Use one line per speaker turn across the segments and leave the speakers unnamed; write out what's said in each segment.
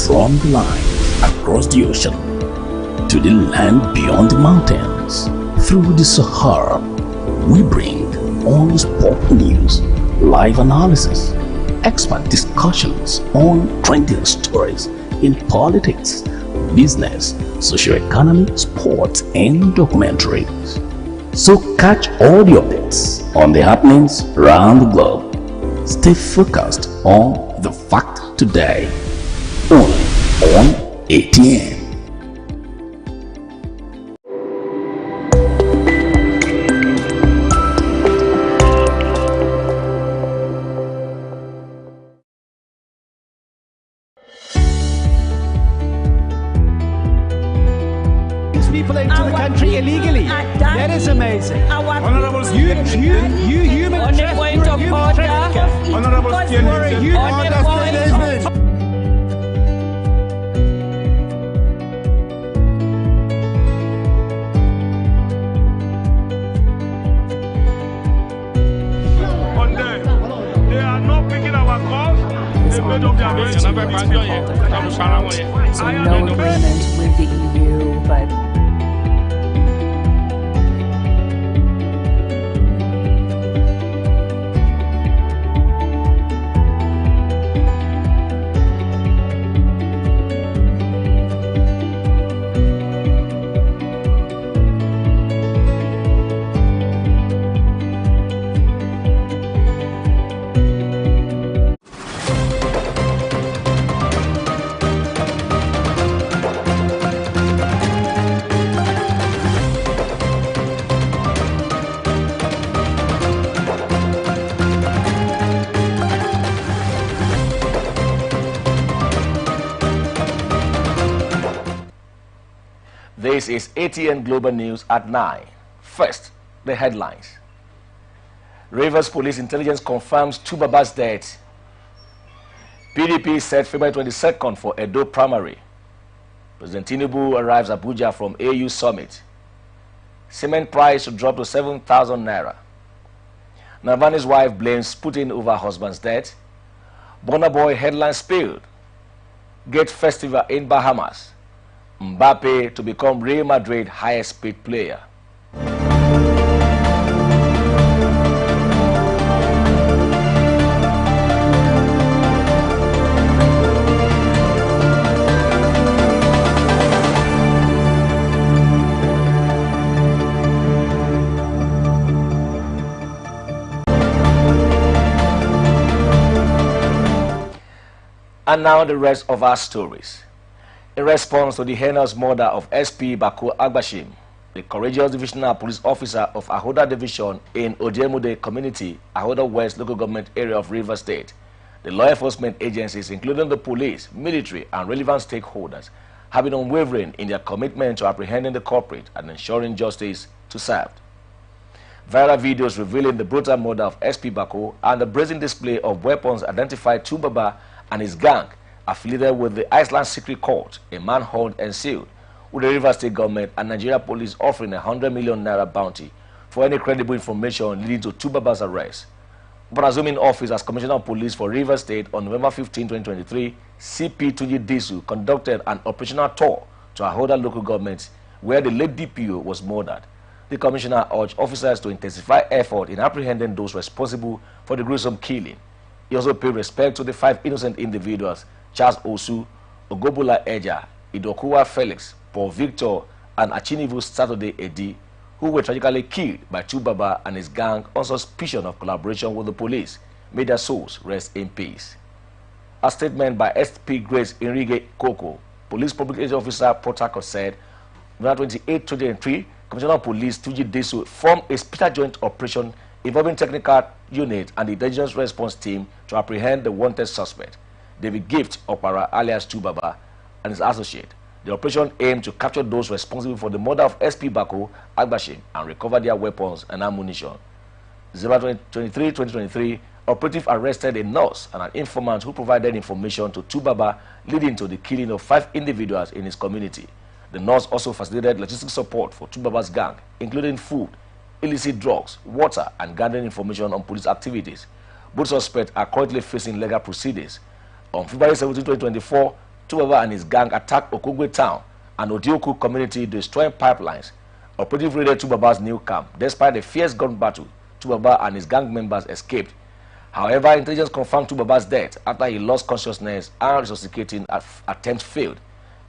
From the line across the ocean to the land beyond the mountains, through the Sahara, we bring on sport news, live analysis, expert discussions on trending stories in politics, business, socio-economy, sports, and documentaries. So catch all the updates on the happenings around the globe. Stay focused on the fact today, only on ATN.
People into the country illegally. That is amazing.
Honorable
you human
on the point of order.
Honorable they are not picking our calls. They made up their minds.
So no agreement with the EU, but
This is ATN Global News at 9. First, the headlines. Rivers Police Intelligence confirms Tubaba's death. PDP set February 22nd for Edo primary. President Tinubu arrives Abuja from AU summit. Cement price to drop to 7,000 naira. Navani's wife blames Putin over husband's death. Burna Boy headline spilled. Gate festival in Bahamas. Mbappe to become Real Madrid highest paid player. And now the rest of our stories. In response to the heinous murder of SP Bako Agbashim, the courageous divisional police officer of Ahoda Division in Ojemude Community, Ahoda West Local Government Area of Rivers State, the law enforcement agencies, including the police, military, and relevant stakeholders, have been unwavering in their commitment to apprehending the culprit and ensuring justice to served. Viral videos revealing the brutal murder of SP Bako and the brazen display of weapons identified Tubaba and his gang affiliated with the Iceland Secret Court, a manhunt ensued, with the Rivers State government and Nigeria police offering a 100 million naira bounty for any credible information leading to Tubaba's arrest. But assuming office as Commissioner of Police for Rivers State on November 15, 2023, CP Tunji Disu conducted an operational tour to Ahoda local government where the late DPO was murdered. The Commissioner urged officers to intensify effort in apprehending those responsible for the gruesome killing. He also paid respect to the 5 innocent individuals, Charles Osu, Ogobola Eja, Idokuwa Felix, Paul Victor, and Achinivu Saturday Edi, who were tragically killed by Tubaba and his gang on suspicion of collaboration with the police. May their souls rest in peace. A statement by SP Grace Enrique Koko, Police Public Agent Officer, Port Harcourt, said, November 28, 2003, Commissioner of Police Tuji Desu formed a special joint operation involving technical unit and the intelligence response team to apprehend the wanted suspect, David Gift Opara alias Tubaba, and his associate. The operation aimed to capture those responsible for the murder of SP Bako Agbashim and recover their weapons and ammunition. December 23, 2023, operative arrested a nurse and an informant who provided information to Tubaba, leading to the killing of 5 individuals in his community. The nurse also facilitated logistic support for Tubaba's gang, including food, illicit drugs, water, and gathering information on police activities. Both suspects are currently facing legal proceedings. On February 17, 2024, Tubaba and his gang attacked Okugwe town and Odioku community, destroying pipelines. Operative raided Tubaba's new camp. Despite a fierce gun battle, Tubaba and his gang members escaped. However, intelligence confirmed Tubaba's death after he lost consciousness and resuscitating attempts failed.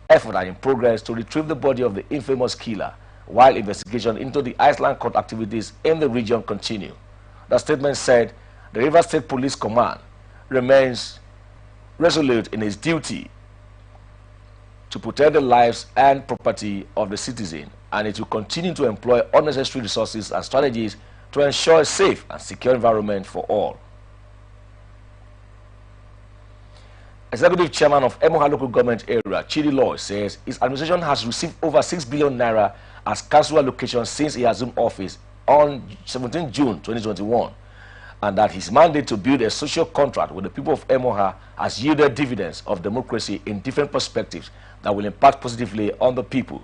Efforts are in progress to retrieve the body of the infamous killer, while investigation into the Iceland court activities in the region continue. The statement said the Rivers State Police Command remains resolute in its duty to protect the lives and property of the citizen, and it will continue to employ unnecessary resources and strategies to ensure a safe and secure environment for all. Executive Chairman of Emoha Local Government Area, Chidi Loy, says his administration has received over 6 billion naira as council allocation since he assumed office on 17 June 2021, and that his mandate to build a social contract with the people of Emoha has yielded dividends of democracy in different perspectives that will impact positively on the people.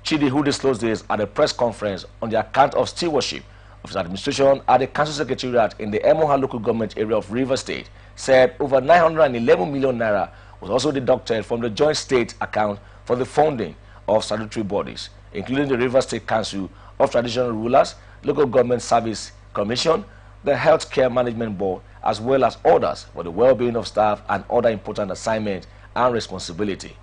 Chidi, who disclosed this at a press conference on the account of stewardship of his administration at the council secretariat in the Emoha Local Government Area of Rivers State, said over 911 million naira was also deducted from the joint state account for the funding of statutory bodies, including the Rivers State Council of Traditional Rulers, Local Government Service Commission, the Health Care Management Board, as well as orders for the well-being of staff and other important assignments and responsibility.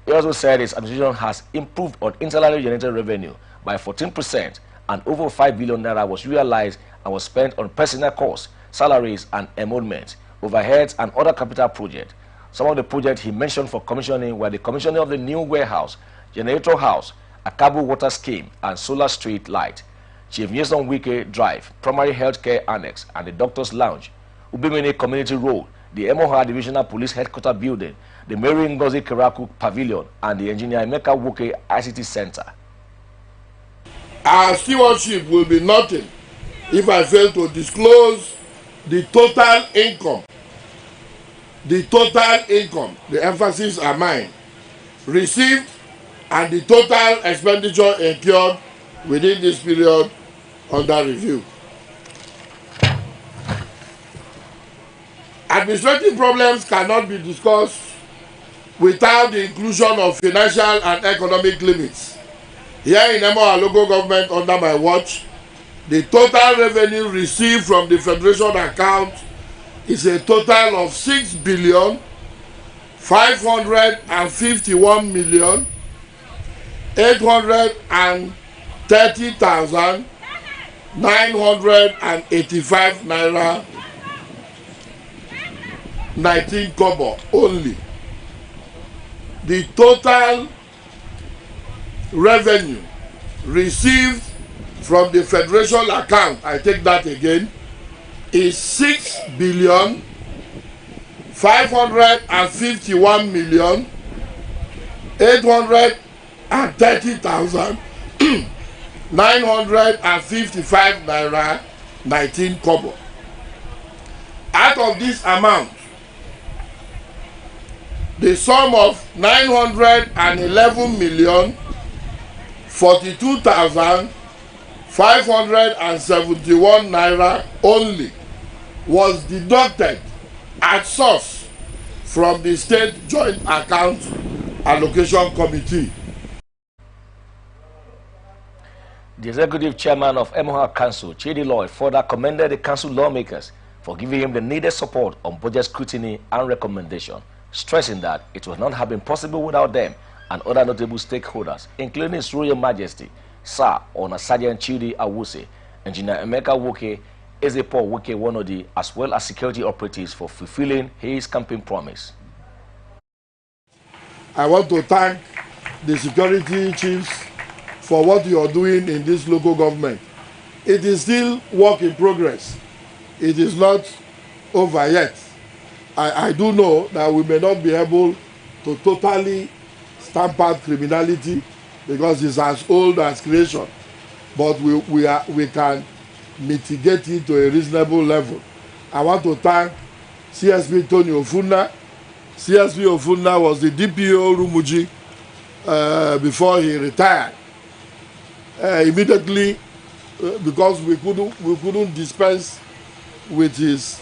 He also said his administration has improved on internally generated revenue by 14%, and over 5 billion naira was realized and was spent on personnel costs, salaries and emoluments, overheads and other capital projects. Some of the projects he mentioned for commissioning were the commissioning of the new warehouse, generator house, Akabu water scheme and solar street light, Chief Nyesom Wike Drive, primary health care annex and the doctor's lounge, Ubimene Community Road, the Emoha Divisional Police Headquarters Building, the Mary Ngozi Keraku Pavilion, and the Engineer Emeka Woke ICT Center.
Our stewardship will be nothing if I fail to disclose the total income. The total income, the emphasis are mine, received and the total expenditure incurred within this period under review. Administrative problems cannot be discussed without the inclusion of financial and economic limits. Here in Emoha local government under my watch, the total revenue received from the Federation account is a total of 6,551,830,985 naira 19 kobo only. The total revenue received from the Federation account, I take that again, is 6,551,830,955 naira 19 kobo. Out of this amount, the sum of 911,042,571 naira only was deducted at source from the State Joint Account Allocation Committee.
The executive chairman of Emoha Council, Chidi Loy, further commended the council lawmakers for giving him the needed support on budget scrutiny and recommendation, stressing that it would not have been possible without them and other notable stakeholders, including His Royal Majesty, Sir Honor Sergeant Chidi Awuse, Engineer Emeka Woke, Ezepo Woke Wonodi, as well as security operatives for fulfilling his campaign promise.
I want to thank the security chiefs for what you are doing in this local government. It is still work in progress. It is not over yet. I do know that we may not be able to totally stamp out criminality because it's as old as creation, but we can mitigate it to a reasonable level. I want to thank CSP Tony Ofuna. CSP Ofuna was the DPO Rumuji before he retired. Immediately, because we couldn't dispense with his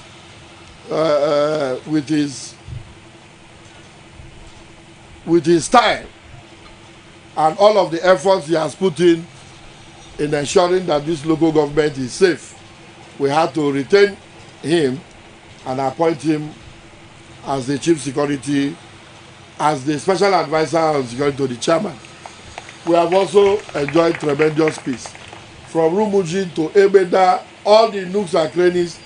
with his style and all of the efforts he has put in ensuring that this local government is safe, we had to retain him and appoint him as the chief security, as the special advisor on security to the chairman. We have also enjoyed tremendous peace. From Rumuji to Ebeda, all the nooks and crannies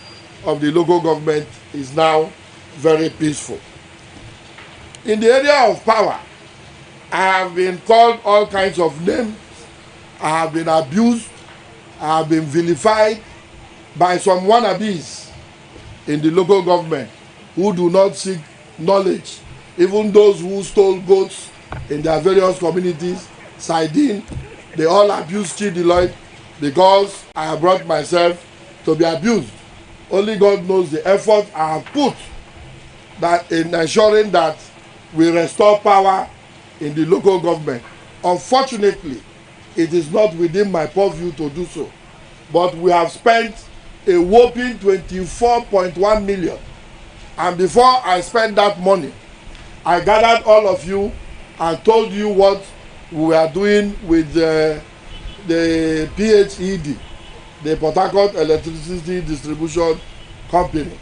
of the local government is now very peaceful. In the area of power, I have been called all kinds of names. I have been abused. I have been vilified by some wannabes in the local government who do not seek knowledge. Even those who stole goats in their various communities, Sidin, they all abused Chidi Lloyd because I have brought myself to be abused. Only God knows the effort I have put that in ensuring that we restore power in the local government. Unfortunately, it is not within my purview to do so. But we have spent a whopping 24.1 million. And before I spent that money, I gathered all of you and told you what we were doing with the PHED, the Port Harcourt Electricity Distribution Company.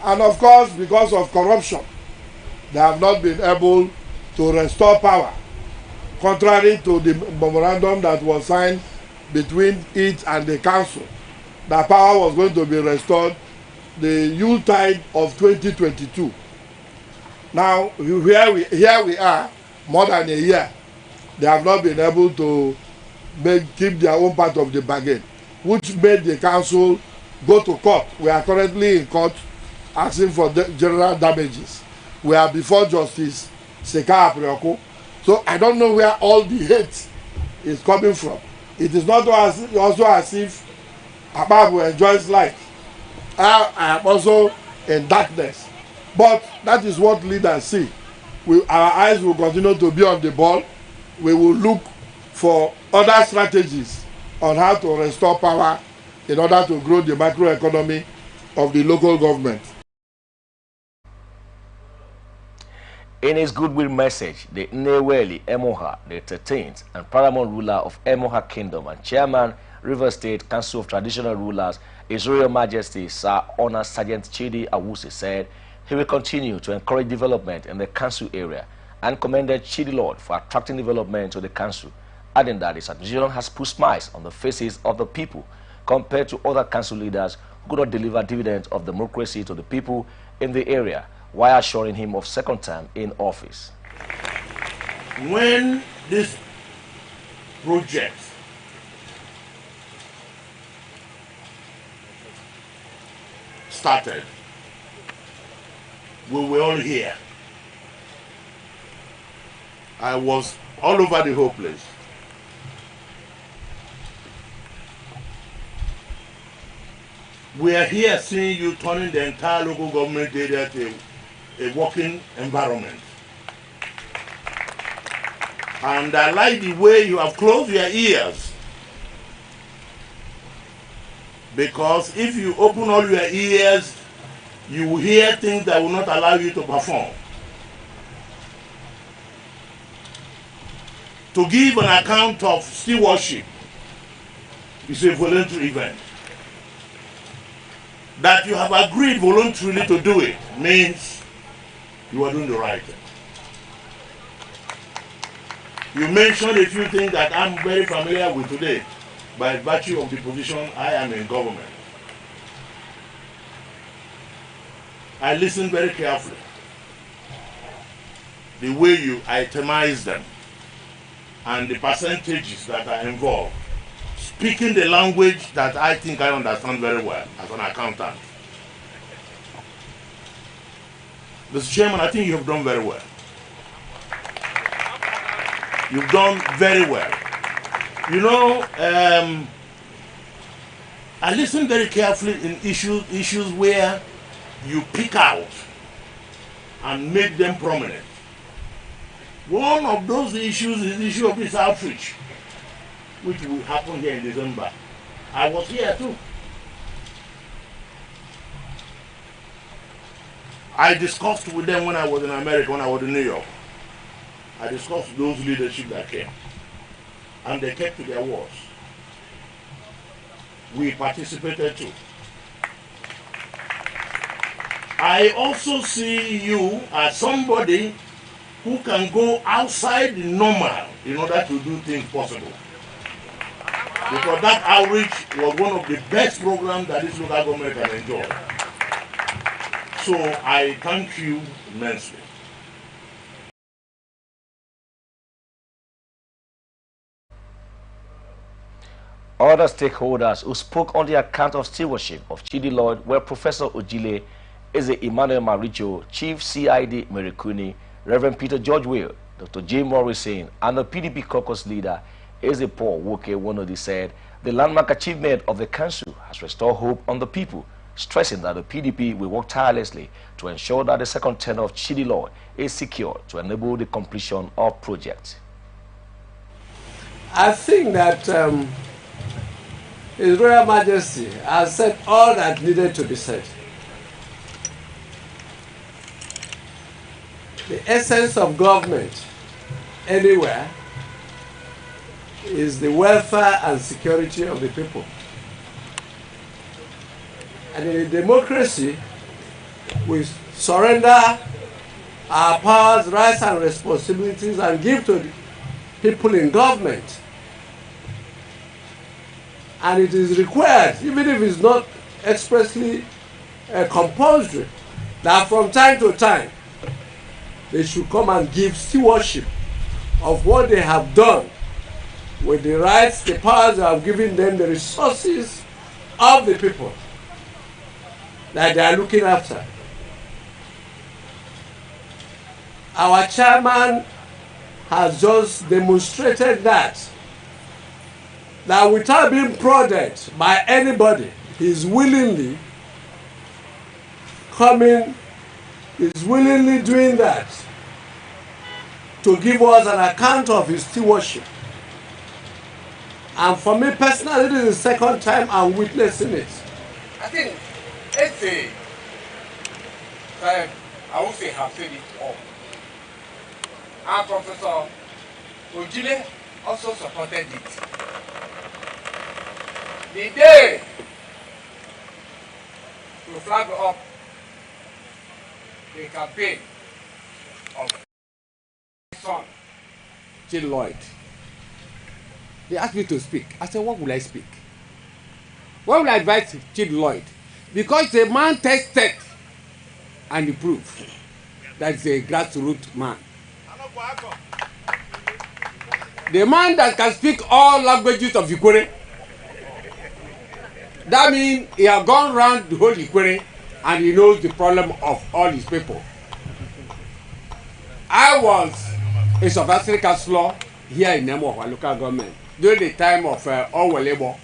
And of course, because of corruption, they have not been able to restore power, contrary to the memorandum that was signed between it and the council. That power was going to be restored the Yuletide of 2022. Now, here we are, more than a year. They have not been able to keep their own part of the bargain, which made the council go to court. We are currently in court asking for general damages. We are before Justice Seka Aprioko. So I don't know where all the hate is coming from. It is not also as if Ababu enjoys light. I am also in darkness. But that is what leaders see. Our eyes will continue to be on the ball. We will look for other strategies on how to restore power in order to grow the macroeconomy of the local government.
In his goodwill message, the Nneweli Emoha, the 13th and paramount ruler of Emoha Kingdom and chairman, River State Council of Traditional Rulers, His Royal Majesty Sir Honor Sergeant Chidi Awusi said he will continue to encourage development in the council area and commended Chidi Lord for attracting development to the council, adding that his administration has put smiles on the faces of the people compared to other council leaders who could not deliver dividends of democracy to the people in the area, while assuring him of second term in office.
When this project started, we were all here. I was all over the whole place. We are here seeing you turning the entire local government area to a working environment. And I like the way you have closed your ears. Because if you open all your ears, you will hear things that will not allow you to perform. To give an account of stewardship is a voluntary event. That you have agreed voluntarily to do it means you are doing the right thing. You mentioned a few things that I'm very familiar with today by virtue of the position I am in government. I listened very carefully. The way you itemize them and the percentages that are involved, speaking the language that I think I understand very well as an accountant. Mr. Chairman, I think you have done very well. You've done very well. You know, I listened very carefully in issues where you pick out and make them prominent. One of those issues is the issue of this outreach, which will happen here in December. I was here too. I discussed with them when I was in America, when I was in New York. I discussed those leadership that came, and they kept to their words. We participated too. I also see you as somebody who can go outside the normal in order to do things possible. Because that outreach was one of the best programs that this local government can enjoy. So I thank you immensely.
Other stakeholders who spoke on the account of stewardship of Chidi Lloyd were Professor Ojile, Eze Emmanuel Maricho, Chief CID Merikuni, Reverend Peter George Will, Dr. J. Morrison, and the PDP caucus leader, Eze Paul Woke Wonodi said the landmark achievement of the council has restored hope on the people, stressing that the PDP will work tirelessly to ensure that the second tenure of Chidi Lloyd is secure to enable the completion of projects.
I think that His Royal Majesty has said all that needed to be said. The essence of government anywhere is the welfare and security of the people. And in a democracy, we surrender our powers, rights, and responsibilities and give to the people in government. And it is required, even if it's not expressly compulsory, that from time to time they should come and give stewardship of what they have done with the rights, the powers they have given them, the resources of the people that they are looking after. Our chairman has just demonstrated that without being prodded by anybody, he's willingly coming, he's willingly doing that to give us an account of his stewardship. And for me personally, this is the second time I'm witnessing it.
I think it's I won't say have said it all. Our Professor Ojile also supported it. The day to flag up the campaign of my son,
Chidi Lloyd, they asked me to speak. I said, what will I speak? What will I advise Chidi Lloyd? Because the man tested and he proved that he's a grassroots man. The man that can speak all languages of Ikwere. That means he has gone around the whole Ikwere and he knows the problem of all his people. I was a South councillor here in Nemo, our local government, during the time of Owelebo.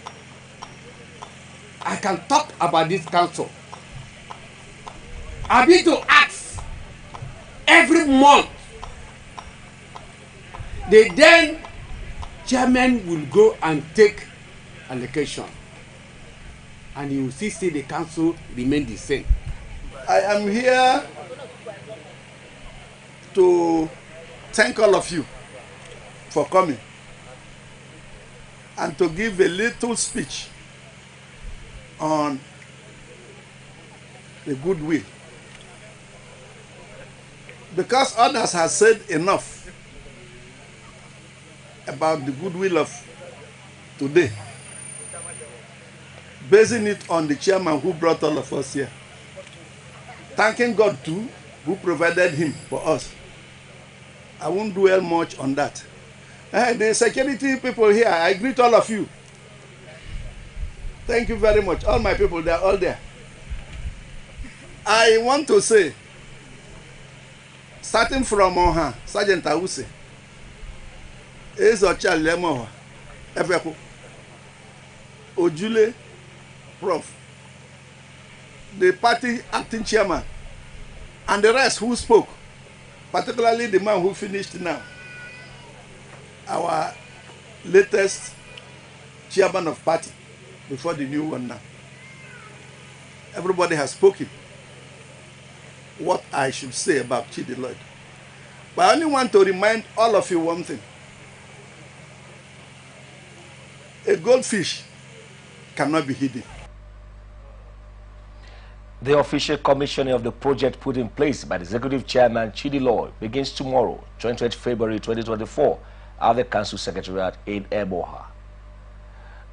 I can talk about this council. I've been to ask every month. The then chairman will go and take allocation, and you will see the council remain the same.
I am here to thank all of you for coming and to give a little speech on the goodwill. Because others have said enough about the goodwill of today, basing it on the chairman who brought all of us here. Thanking God too, who provided him for us. I won't dwell much on that. The security people here, I greet all of you. Thank you very much. All my people, they are all there. I want to say, starting from Sergeant Awuse, Ezocha Lemoha, Efeku, Ojule, Prof, the party acting chairman, and the rest who spoke, particularly the man who finished now, our latest chairman of party before the new one now. Everybody has spoken what I should say about Chidi Lloyd.
But I only want to remind all of you one thing. A goldfish cannot be hidden.
The official commissioning of the project put in place by the Executive Chairman Chidi Loy begins tomorrow, 28 February 2024, at the Council Secretariat in Eboha.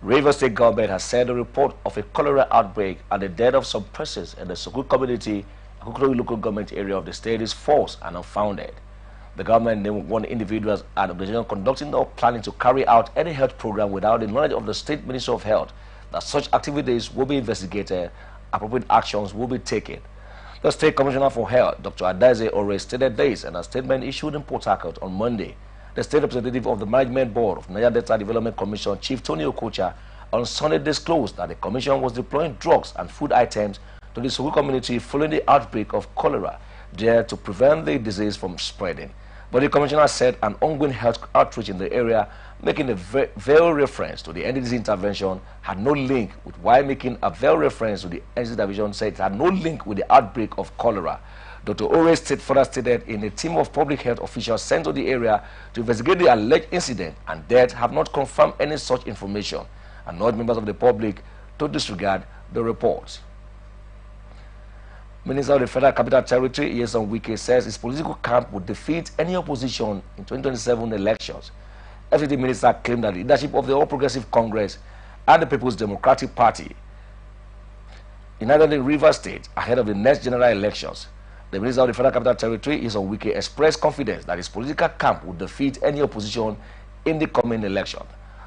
Rivers State government has said a report of a cholera outbreak and the death of some persons in the Sokul community, Akukuru local government area of the state is false and unfounded. The government named one individual as an organization conducting or planning to carry out any health program without the knowledge of the State Ministry of Health, that such activities will be investigated, appropriate actions will be taken. The State Commissioner for Health, Dr. Adaeze Ore, stated this in a statement issued in Port Harcourt on Monday. The State Representative of the Management Board of Niger Delta Development Commission, Chief Tony Okocha, on Sunday disclosed that the Commission was deploying drugs and food items to the Sokul community following the outbreak of cholera there to prevent the disease from spreading. But the Commissioner said an ongoing health outreach in the area, making a veiled reference to the NDDC intervention, had no link with why making a veiled reference to the NDDC intervention said it had no link with the outbreak of cholera. Dr. Ore further stated in a team of public health officials sent to the area to investigate the alleged incident and death have not confirmed any such information and urged members of the public to disregard the report. Minister of the Federal Capital Territory, Nyesom Wike, says his political camp would defeat any opposition in 2027 elections. FCT minister claimed that the leadership of the All Progressive Congress and the People's Democratic Party united in Rivers State ahead of the next general elections. The Minister of the Federal Capital Territory, Nyesom Wike, expressed confidence that his political camp would defeat any opposition in the coming election.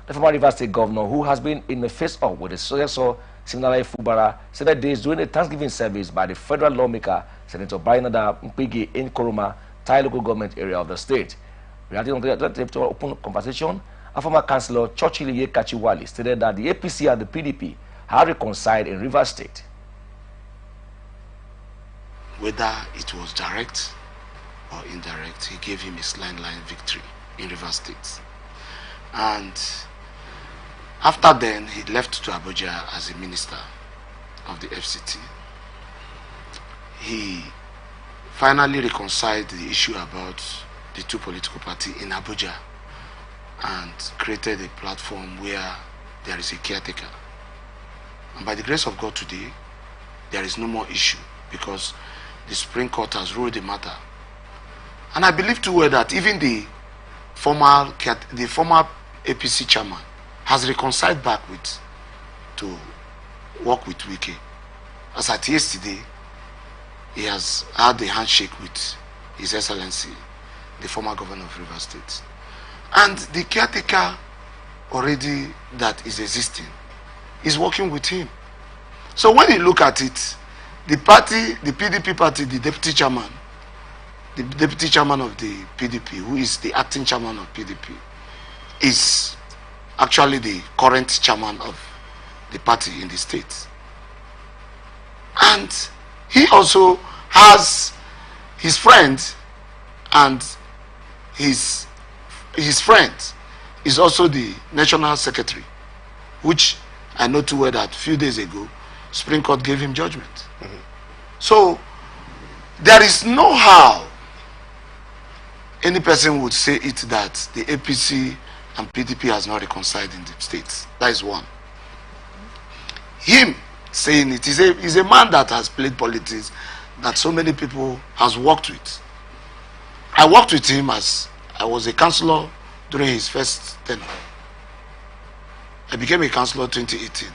The former Rivers State governor, who has been in the face-off with his successor, Siminalayi Fubara, said that days during a Thanksgiving service by the federal lawmaker, Senator Bainada Mpigi in Koroma, Thai local government area of the state. Reacting on the open conversation, a former councillor, Churchill Kachiwali, stated that the APC and the PDP had reconciled in Rivers State.
Whether it was direct or indirect, he gave him a line victory in Rivers State. And after then, he left to Abuja as a minister of the FCT. He finally reconciled the issue about the two political parties in Abuja and created a platform where there is a caretaker. And by the grace of God today, there is no more issue because the Supreme Court has ruled the matter. And I believe too well that even the former APC chairman has reconciled back to work with Wike. As at yesterday, he has had a handshake with His Excellency, the former governor of Rivers State. And the caretaker already that is existing is working with him. So when you look at it, the party, the PDP party, the deputy chairman of the PDP, who is the acting chairman of PDP, is actually the current chairman of the party in the state. And he also has his friend, and his friend is also the national secretary, which I know too well that a few days ago, Supreme Court gave him judgment. So there is no how any person would say it that the APC and PDP has not reconciled in the states. That is one. Him saying it is a man that has played politics, that so many people has worked with. I worked with him as I was a councillor during his first tenure. I became a councillor 2018.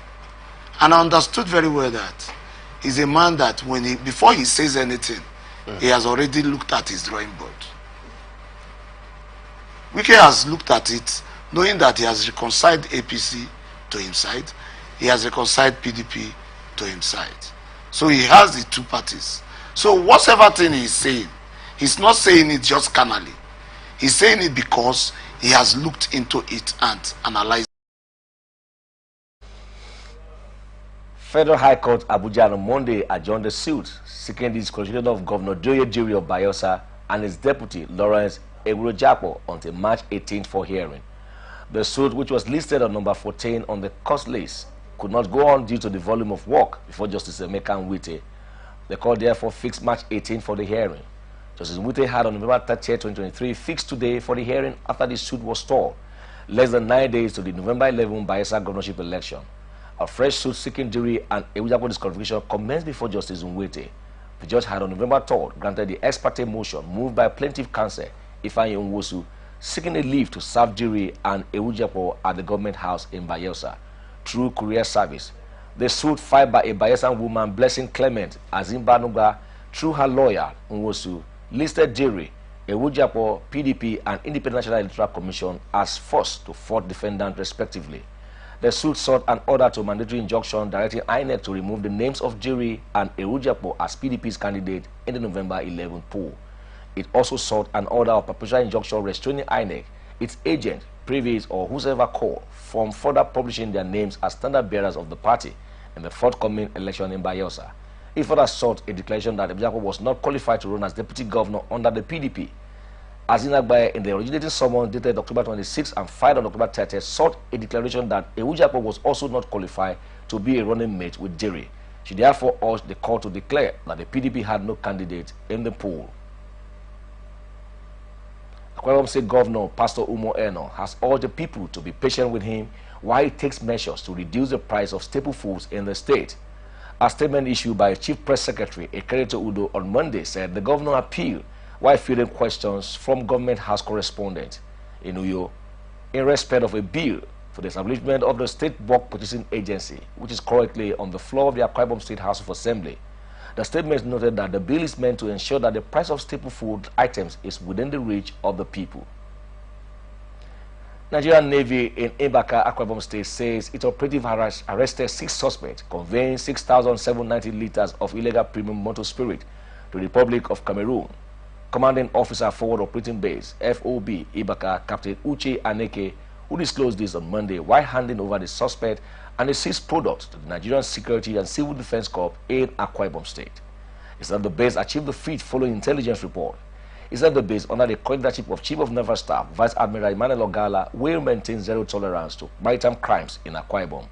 And I understood very well that he's a man that before he says anything, he has already looked at his drawing board. Wike has looked at it, knowing that he has reconciled APC to his side, he has reconciled PDP to his side. So he has the two parties. So whatever thing he's saying, he's not saying it just carnally. He's saying it because he has looked into it and analyzed.
Federal High Court Abuja on Monday adjourned the suit seeking the disqualification of Governor Doye Jiri of Bayelsa and his deputy Lawrence Egburojapo until March 18th for hearing. The suit, which was listed on number 14 on the court list, could not go on due to the volume of work before Justice Emeka Nwite. The court therefore fixed March 18th for the hearing. Justice Nwite had on November 30, 2023 fixed today for the hearing after the suit was stalled, less than 9 days to the November 11 Bayelsa governorship election. A fresh suit seeking jury and Ewujapo disqualification commenced before Justice Nwite. The judge had on November 3rd granted the ex parte motion moved by plaintiff counsel Ifeanyi Nwosu, seeking a leave to serve jury and Ewujapo at the government house in Bayelsa through courier service. The suit filed by a Bayelsan woman, Blessing Clement Azimbanuga, through her lawyer Nwosu, listed jury, Ewujapo, PDP, and Independent National Electoral Commission as first to fourth defendant respectively. The suit sought an order to mandatory injunction directing INEC to remove the names of jury and Ewujapo as PDP's candidate in the November 11 poll. It also sought an order of perpetual injunction restraining INEC, its agent, privies, or whoever called from further publishing their names as standard bearers of the party in the forthcoming election in Bayelsa. It further sought a declaration that Ewujapo was not qualified to run as deputy governor under the PDP. Azinagbaye, in the originating summons dated October 26 and filed on October 30, sought a declaration that Ewujapo was also not qualified to be a running mate with Jerry. She therefore urged the court to declare that the PDP had no candidate in the poll. Akwa Ibom State Governor Pastor Umo Eno has urged the people to be patient with him while he takes measures to reduce the price of staple foods in the state. A statement issued by Chief Press Secretary Ekereto Udo on Monday said the governor appealed while fielding questions from government house correspondent in Uyo in respect of a bill for the establishment of the State Bulk Purchasing Agency, which is currently on the floor of the Akwa Ibom State House of Assembly. The statement noted that the bill is meant to ensure that the price of staple food items is within the reach of the people. Nigerian Navy in Ibaka, Akwa Ibom State says its operative arrested 6 suspects conveying 6,790 liters of illegal premium motor spirit to the Republic of Cameroon. Commanding Officer Forward Operating Base, FOB, Ibaka, Captain Uche Aneke, who disclosed this on Monday while handing over the suspect and the seized products to the Nigerian Security and Civil Defense Corps in Akwa Ibom State. He said the base achieved the feat following intelligence report. He said the base, under the leadership of Chief of Naval Staff, Vice Admiral Emmanuel Ogala, will maintain zero tolerance to maritime crimes in Akwa Ibom.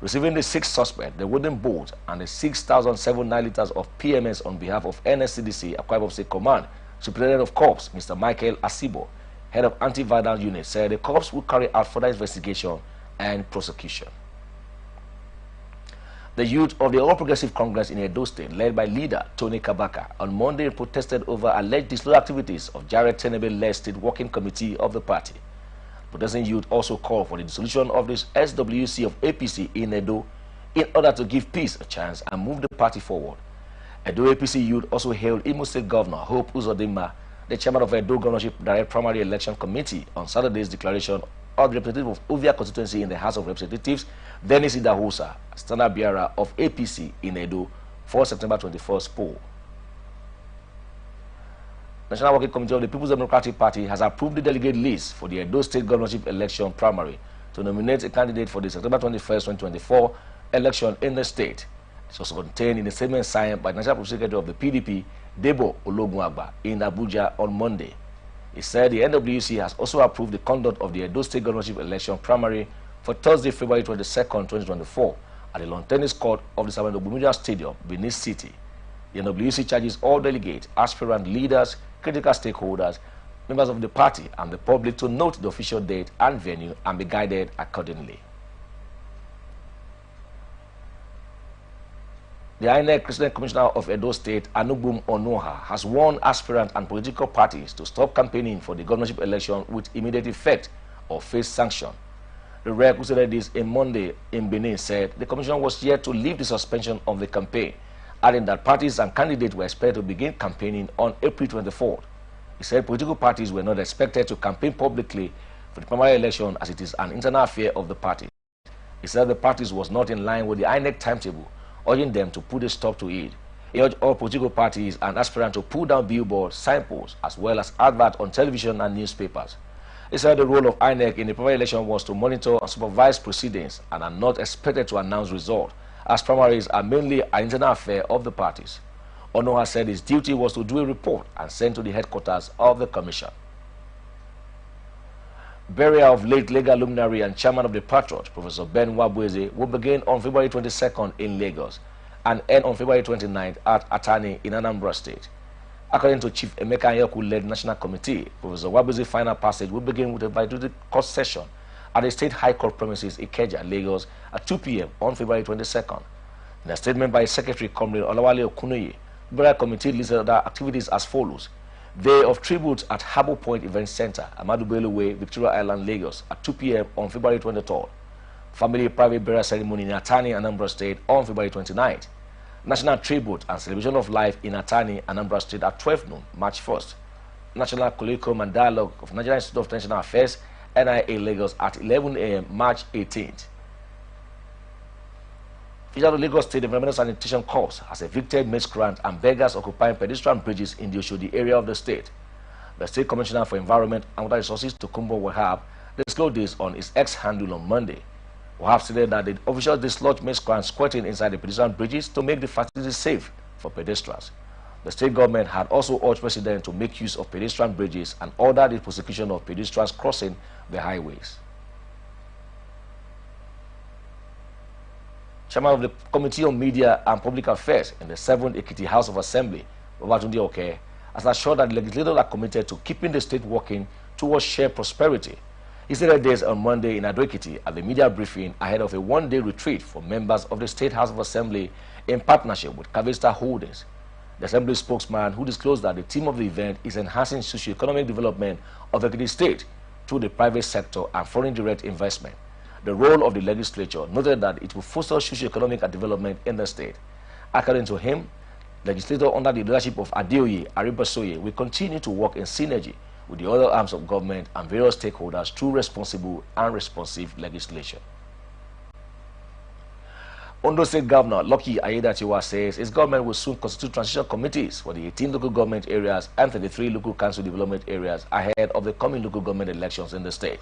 Receiving the 6 suspects, the wooden boat, and the 6,709 liters of PMS on behalf of NSCDC, Akwa Ibom State Command, Superintendent of Corps, Mr. Michael Asibo, head of anti-violence unit, said the corps will carry out further investigation and prosecution. The youth of the All Progressive Congress in Edo State, led by leader Tony Kabaka, on Monday protested over alleged disloyal activities of Jared Tenebe-led State Working Committee of the party. Protesting youth also called for the dissolution of this SWC of APC in Edo in order to give peace a chance and move the party forward. Edo APC youth also hailed Imo State Governor Hope Uzodinma, the chairman of Edo Governorship Direct Primary Election Committee, on Saturday's declaration of the representative of Ovia constituency in the House of Representatives, Dennis Idahosa, standard bearer of APC in Edo, for September 21st poll. National Working Committee of the People's Democratic Party has approved the delegate list for the Edo State Governorship Election Primary to nominate a candidate for the September 21st, 2024 election in the state. It was contained in a statement signed by the National Secretary of the PDP, Debo Ologunagba, in Abuja on Monday. He said the NWC has also approved the conduct of the Edo State Governorship Election Primary for Thursday, February 22nd, 2024 at the lawn tennis court of the Samuel Ogbunija Stadium, Benin City. The NWC charges all delegates, aspirant leaders, critical stakeholders, members of the party, and the public to note the official date and venue and be guided accordingly. The INEC President Commissioner of Edo State, Anugbum Onoha, has warned aspirant and political parties to stop campaigning for the governorship election with immediate effect or face sanction. The rep who said this on Monday in Benin said the commission was yet to lift the suspension of the campaign, adding that parties and candidates were expected to begin campaigning on April 24th. He said political parties were not expected to campaign publicly for the primary election as it is an internal affair of the party. He said the parties was not in line with the INEC timetable, urging them to put a stop to it. He urged all political parties and aspirants to pull down billboards, signposts, as well as adverts on television and newspapers. He said the role of INEC in the primary election was to monitor and supervise proceedings and are not expected to announce results, as primaries are mainly an internal affair of the parties. Onoha said his duty was to do a report and send to the headquarters of the commission. Burial of late legal luminary and chairman of the Patriot, Professor Ben Wabweze, will begin on February 22nd in Lagos and end on February 29th at Atani in Anambra State. According to Chief Emeka Anyaku-led National Committee, Professor Wabuzi's final passage will begin with a bilateral court session at the State High Court premises in Ikeja, Lagos at 2 p.m. on February 22nd. In a statement by Secretary Comrade Olawale Okunoye, the Burial Committee listed other activities as follows: Day of Tribute at Harbour Point Event Center, Amadu Bello Way, Victoria Island, Lagos at 2 p.m. on February 23rd. Family private burial ceremony in Atani, Anambra State on February 29th. National Tribute and Celebration of Life in Atani, Anambra State at 12 noon, March 1st. National Colloquium and Dialogue of Nigerian Institute of International Affairs, NIA, Lagos at 11 a.m. March 18th. The Lagos State Environmental Sanitation Corps has evicted miscreants and beggars occupying pedestrian bridges in the Oshodi area of the state. The State Commissioner for Environment and Water Resources, Tokumbo Wahab, disclosed this on his X handle on Monday. Wahab stated that the officials dislodged miscreants squatting inside the pedestrian bridges to make the facilities safe for pedestrians. The state government had also urged residents to make use of pedestrian bridges and ordered the prosecution of pedestrians crossing the highways. Chairman of the Committee on Media and Public Affairs in the 7th Ekiti House of Assembly, Babatunde Oke, has assured that the legislators are committed to keeping the state working towards shared prosperity. He said this on Monday in Ado-Ekiti at the media briefing ahead of a one-day retreat for members of the State House of Assembly in partnership with Cavista Holdings. The Assembly spokesman, who disclosed that the theme of the event is enhancing socio-economic development of Ekiti State through the private sector and foreign direct investment. The role of the legislature noted that it will foster socio-economic development in the state. According to him, legislator under the leadership of Adeoye Aribasoye will continue to work in synergy with the other arms of government and various stakeholders through responsible and responsive legislation. Ondo State Governor Lucky Aiyedatiwa says his government will soon constitute transition committees for the 18 local government areas and 33 local council development areas ahead of the coming local government elections in the state.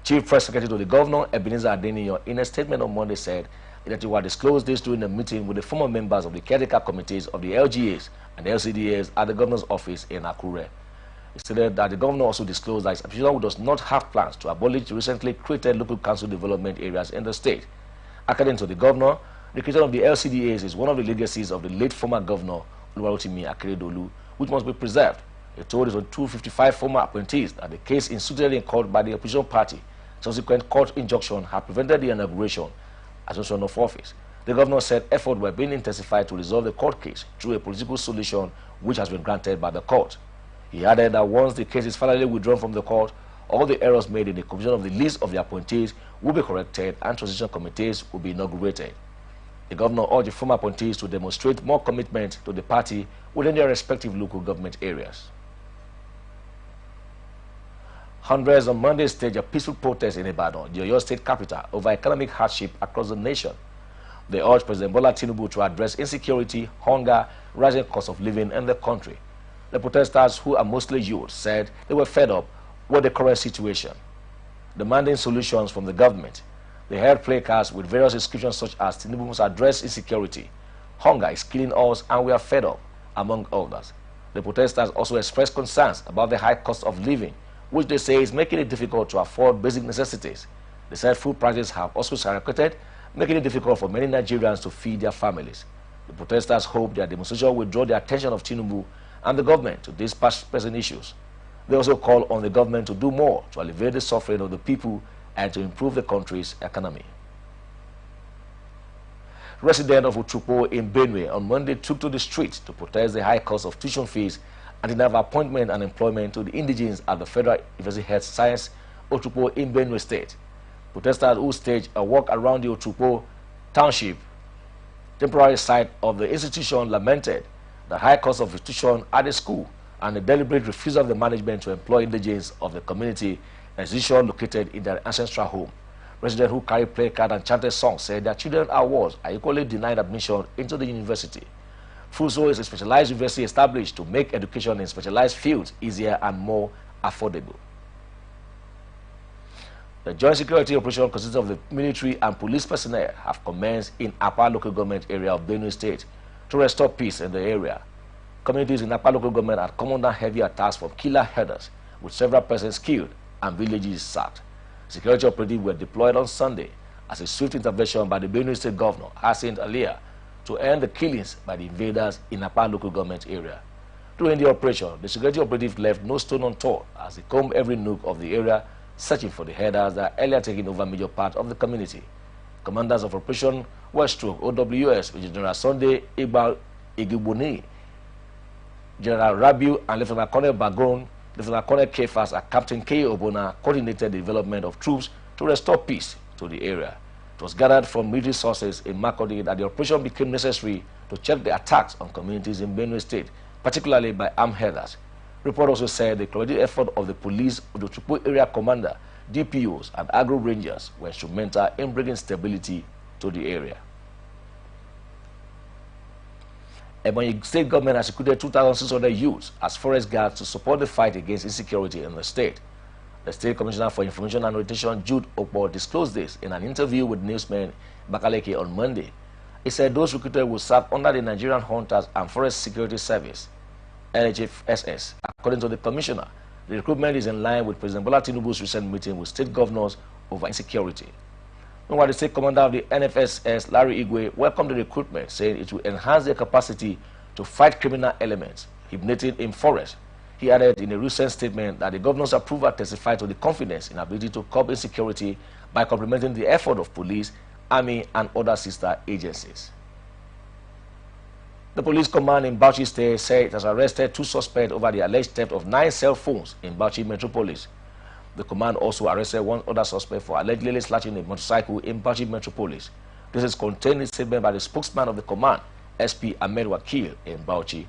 Chief Press Secretary to the Governor, Ebenezer Adeniyo, in a statement on Monday said that he will disclose this during a meeting with the former members of the caretaker committees of the LGAs and LCDAs at the Governor's office in Akure. He stated that the Governor also disclosed that his administration does not have plans to abolish the recently created local council development areas in the state. According to the Governor, the creation of the LCDAs is one of the legacies of the late former Governor, Oluwarotimi Akeredolu, which must be preserved. He told his 255 former appointees that the case instituted in court by the opposition party, subsequent court injunction, had prevented the inauguration as of office. The Governor said efforts were being intensified to resolve the court case through a political solution which has been granted by the court. He added that once the case is finally withdrawn from the court, all the errors made in the commission of the list of the appointees will be corrected and transition committees will be inaugurated. The Governor urged the former appointees to demonstrate more commitment to the party within their respective local government areas. Hundreds on Monday staged a peaceful protest in Ibadan, the Oyo State capital, over economic hardship across the nation. They urged President Bola Tinubu to address insecurity, hunger, rising cost of living in the country. The protesters, who are mostly youth, said they were fed up with the current situation, demanding solutions from the government. They held placards with various inscriptions such as Tinubu must address insecurity, hunger is killing us and we are fed up, among others. The protesters also expressed concerns about the high cost of living, which they say is making it difficult to afford basic necessities. They said food prices have also skyrocketed, making it difficult for many Nigerians to feed their families. The protesters hope their demonstration will draw the attention of Tinubu and the government to these pressing issues. They also call on the government to do more to alleviate the suffering of the people and to improve the country's economy. Residents of Uchupo in Benue on Monday took to the streets to protest the high cost of tuition fees and deny appointment and employment to the indigenes at the Federal University Health Science Uchupo in Benue State. Protesters who staged a walk around the Uchupo Township temporary site of the institution lamented the high cost of tuition at the school and the deliberate refusal of the management to employ indigenes of the community in an institution located in their ancestral home. Residents who carried placards and chanted songs said their children and wards are equally denied admission into the university. FUSO is a specialized university established to make education in specialized fields easier and more affordable. The joint security operation consisting of the military and police personnel have commenced in Apa local government area of Benue State to restore peace in the area. Communities in Apa local government had come under heavy attacks from killer herders, with several persons killed and villages sacked. Security operatives were deployed on Sunday as a swift intervention by the Benue State Governor, Hassan Aliya, to end the killings by the invaders in Apa local government area. During the operation, the security operative left no stone unturned as they combed every nook of the area, searching for the headers that earlier taken over major part of the community. Commanders of Operation Weststroke OWS, which is General Sunday Igibuni, General Rabiu, and Lieutenant Colonel Bagon, Lieutenant Colonel Kefas, and Captain K. Obona coordinated the development of troops to restore peace to the area. It was gathered from military sources in Makurdi that the operation became necessary to check the attacks on communities in Benue State, particularly by armed herders. Report also said the coordinated effort of the police, the Chukwu area commander, DPOs, and agro rangers were instrumental in bringing stability to the area. Ebonyi state government has recruited 2,600 youths as forest guards to support the fight against insecurity in the state. The State Commissioner for Information and Orientation, Jude Okpo, disclosed this in an interview with newsman Bakaleke on Monday. He said those recruited will serve under the Nigerian Hunters and Forest Security Service, NHFSS. According to the commissioner, the recruitment is in line with President Bola Tinubu's recent meeting with state governors over insecurity. Meanwhile, the state commander of the NFSS, Larry Igwe, welcomed the recruitment, saying it will enhance their capacity to fight criminal elements hibernating in forests. He added in a recent statement that the governor's approval testified to the confidence in ability to curb insecurity by complementing the effort of police, army, and other sister agencies. The police command in Bauchi State said it has arrested 2 suspects over the alleged theft of 9 cell phones in Bauchi Metropolis. The command also arrested 1 other suspect for allegedly slashing a motorcycle in Bauchi Metropolis. This is contained in a statement by the spokesman of the command, SP Ahmed Wakil, in Bauchi.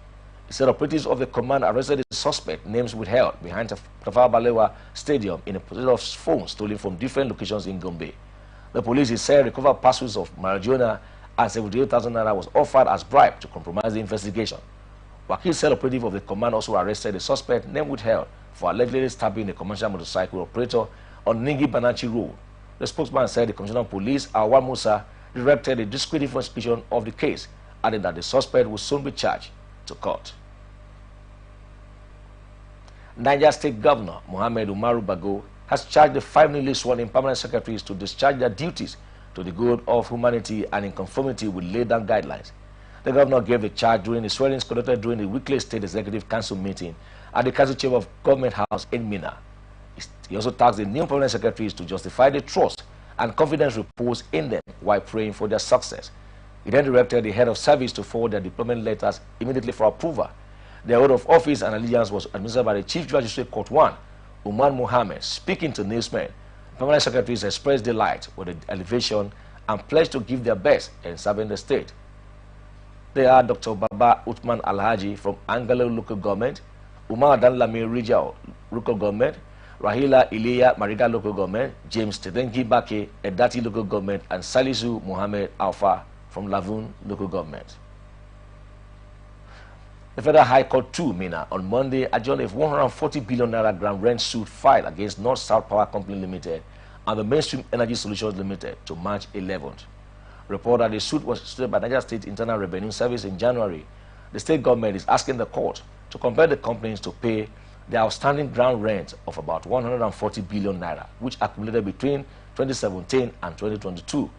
He said operatives of the command arrested the suspect, names withheld, behind Tafawa Balewa Stadium in a possession of phones stolen from different locations in Gombe. The police, he said, recovered parcels of marijuana and 78,000 naira was offered as bribe to compromise the investigation. Wakil said operative of the command also arrested a suspect, name withheld, for allegedly stabbing a commercial motorcycle operator on Ningi Banachi Road. The spokesman said the Commissioner of Police, Awar Musa, directed a discreet investigation of the case, adding that the suspect will soon be charged to court. Niger State Governor Mohammed Umaru Bago has charged the 5 newly sworn-in permanent secretaries to discharge their duties to the good of humanity and in conformity with laid-down guidelines. The governor gave the charge during the swearing conducted during the weekly State Executive Council meeting at the Council Chamber of Government House in Minna. He also tasked the new permanent secretaries to justify the trust and confidence reposed in them while praying for their success. He then directed the head of service to forward their deployment letters immediately for approval. Their oath of office and allegiance was administered by the Chief Magistrate Court 1, Umar Mohammed. Speaking to newsmen, permanent secretaries expressed delight with the elevation and pledged to give their best in serving the state. They are Dr. Baba Uthman Alhaji from Angalo Local Government, Umar Danlami Rijal Local Government, Rahila Iliya Mariga Local Government, James Tedengi Bake Edati Local Government, and Salisu Mohammed Alfa from Lavun Local Government. The Federal High Court 2, Minna, on Monday adjourned a 140 billion naira ground rent suit filed against North-South Power Company Limited and the Mainstream Energy Solutions Limited to March 11th. Report that the suit was instituted by Niger State Internal Revenue Service in January. The state government is asking the court to compel the companies to pay the outstanding ground rent of about 140 billion naira, which accumulated between 2017 and 2022.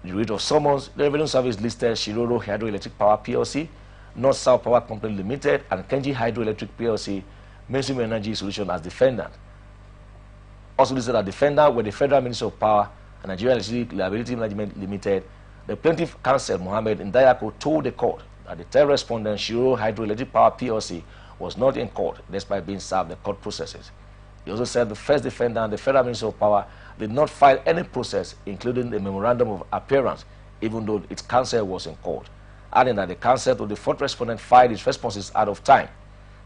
The rate of summons, the Revenue Service listed Shiroro Hydroelectric Power PLC, North-South Power Company Limited, and Kenji Hydroelectric PLC, Mainstream Energy Solution as defendant. Also listed as defendant were the Federal Ministry of Power and Nigeria Electricity Liability Management Limited. The plaintiff counsel Mohammed Ndayako told the court that the third respondent, Shiroro Hydroelectric Power PLC, was not in court despite being served the court processes. He also said the first defendant, the Federal Ministry of Power, did not file any process, including the memorandum of appearance, even though its counsel was in court, adding that the counsel to the fourth respondent filed its responses out of time.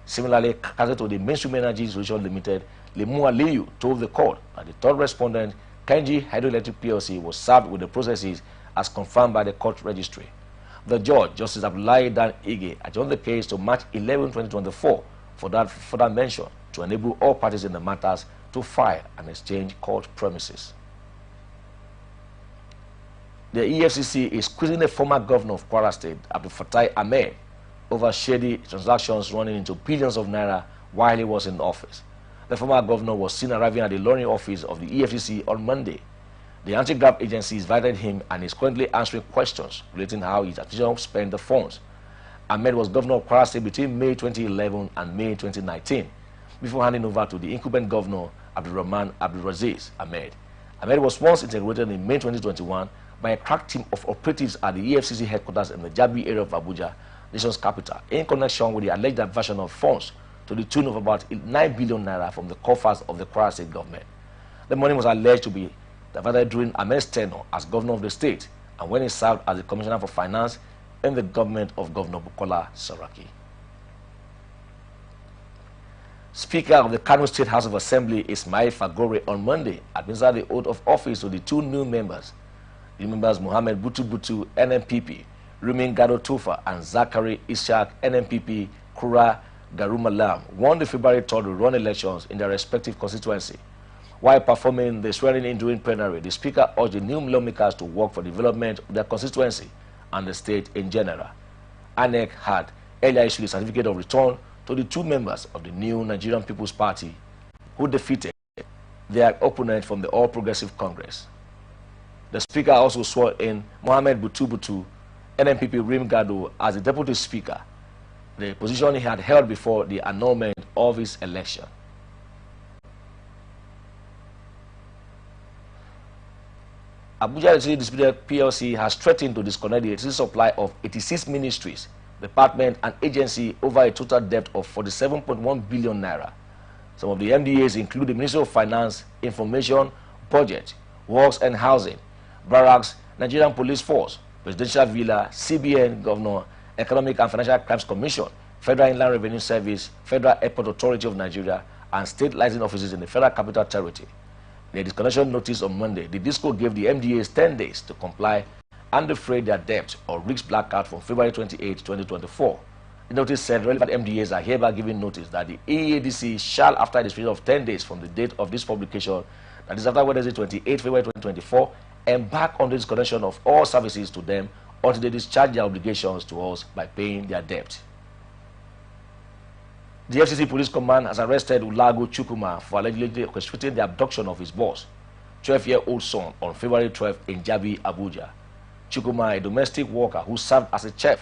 Similarly, counsel to the Mainstream Energy Solutions Limited, Lemu Aliyu, told the court that the third respondent, Kenji Hydroelectric PLC, was served with the processes as confirmed by the court registry. The judge, Justice Abdullahi Dan Ige, adjourned the case to March 11, 2024 for that further mention to enable all parties in the matters to file and exchange court premises. The EFCC is squeezing the former governor of Kwara State, Abdul Fatai Ahmed, over shady transactions running into billions of naira while he was in office. The former governor was seen arriving at the Lorry office of the EFCC on Monday. The anti-graft agency invited him and is currently answering questions relating how his administration spent the funds. Ahmed was governor of Kwara State between May 2011 and May 2019, before handing over to the incumbent governor, Abdulrahman Abdulaziz Ahmed. Ahmed was once integrated in May 2021 by a crack team of operatives at the EFCC headquarters in the Jabi area of Abuja, nation's capital, in connection with the alleged diversion of funds to the tune of about 9 billion naira from the coffers of the Kwara State government. The money was alleged to be diverted during Ahmed's tenure as governor of the state and when he served as the commissioner for finance in the government of Governor Bukola Saraki. Speaker of the Kano State House of Assembly, Ismail Fagore, on Monday administered the oath of office to the two new members. The members Mohammed Butu, NNPP, Rumin Gado Tufa, and Zachary Ishaq, NNPP, Kura Garumalam, won the February 3rd run elections in their respective constituency. While performing the swearing-in during plenary, the Speaker urged the new lawmakers to work for the development of their constituency and the state in general. INEC had earlier issued a certificate of return to the two members of the new Nigerian People's Party who defeated their opponent from the All Progressive Congress. The Speaker also swore in Mohammed Butu, NNPP Rim Gado, as the Deputy Speaker, the position he had held before the annulment of his election. Abuja Electricity Distributed PLC has threatened to disconnect the electricity supply of 86 ministries, department and agency over a total debt of 47.1 billion naira. Some of the MDAs include the Ministry of Finance, Information, Budget, Works and Housing, Barracks, Nigerian Police Force, Presidential Villa, CBN, Governor, Economic and Financial Crimes Commission, Federal Inland Revenue Service, Federal Airport Authority of Nigeria, and state licensing offices in the Federal Capital Territory. In a disconnection notice on Monday, the DISCO gave the MDAs 10 days to comply and defray their debt or risk blackout from February 28, 2024. The notice said relevant MDAs are hereby given notice that the EADC shall, after a period of 10 days from the date of this publication, that is after Wednesday 28 February 2024, embark on the disconnection of all services to them until they discharge their obligations to us by paying their debt. The FCC Police Command has arrested Ulago Chukuma for allegedly orchestrating the abduction of his boss, 12-year-old son, on February 12 in Jabi, Abuja. Chukuma, a domestic worker who served as a chef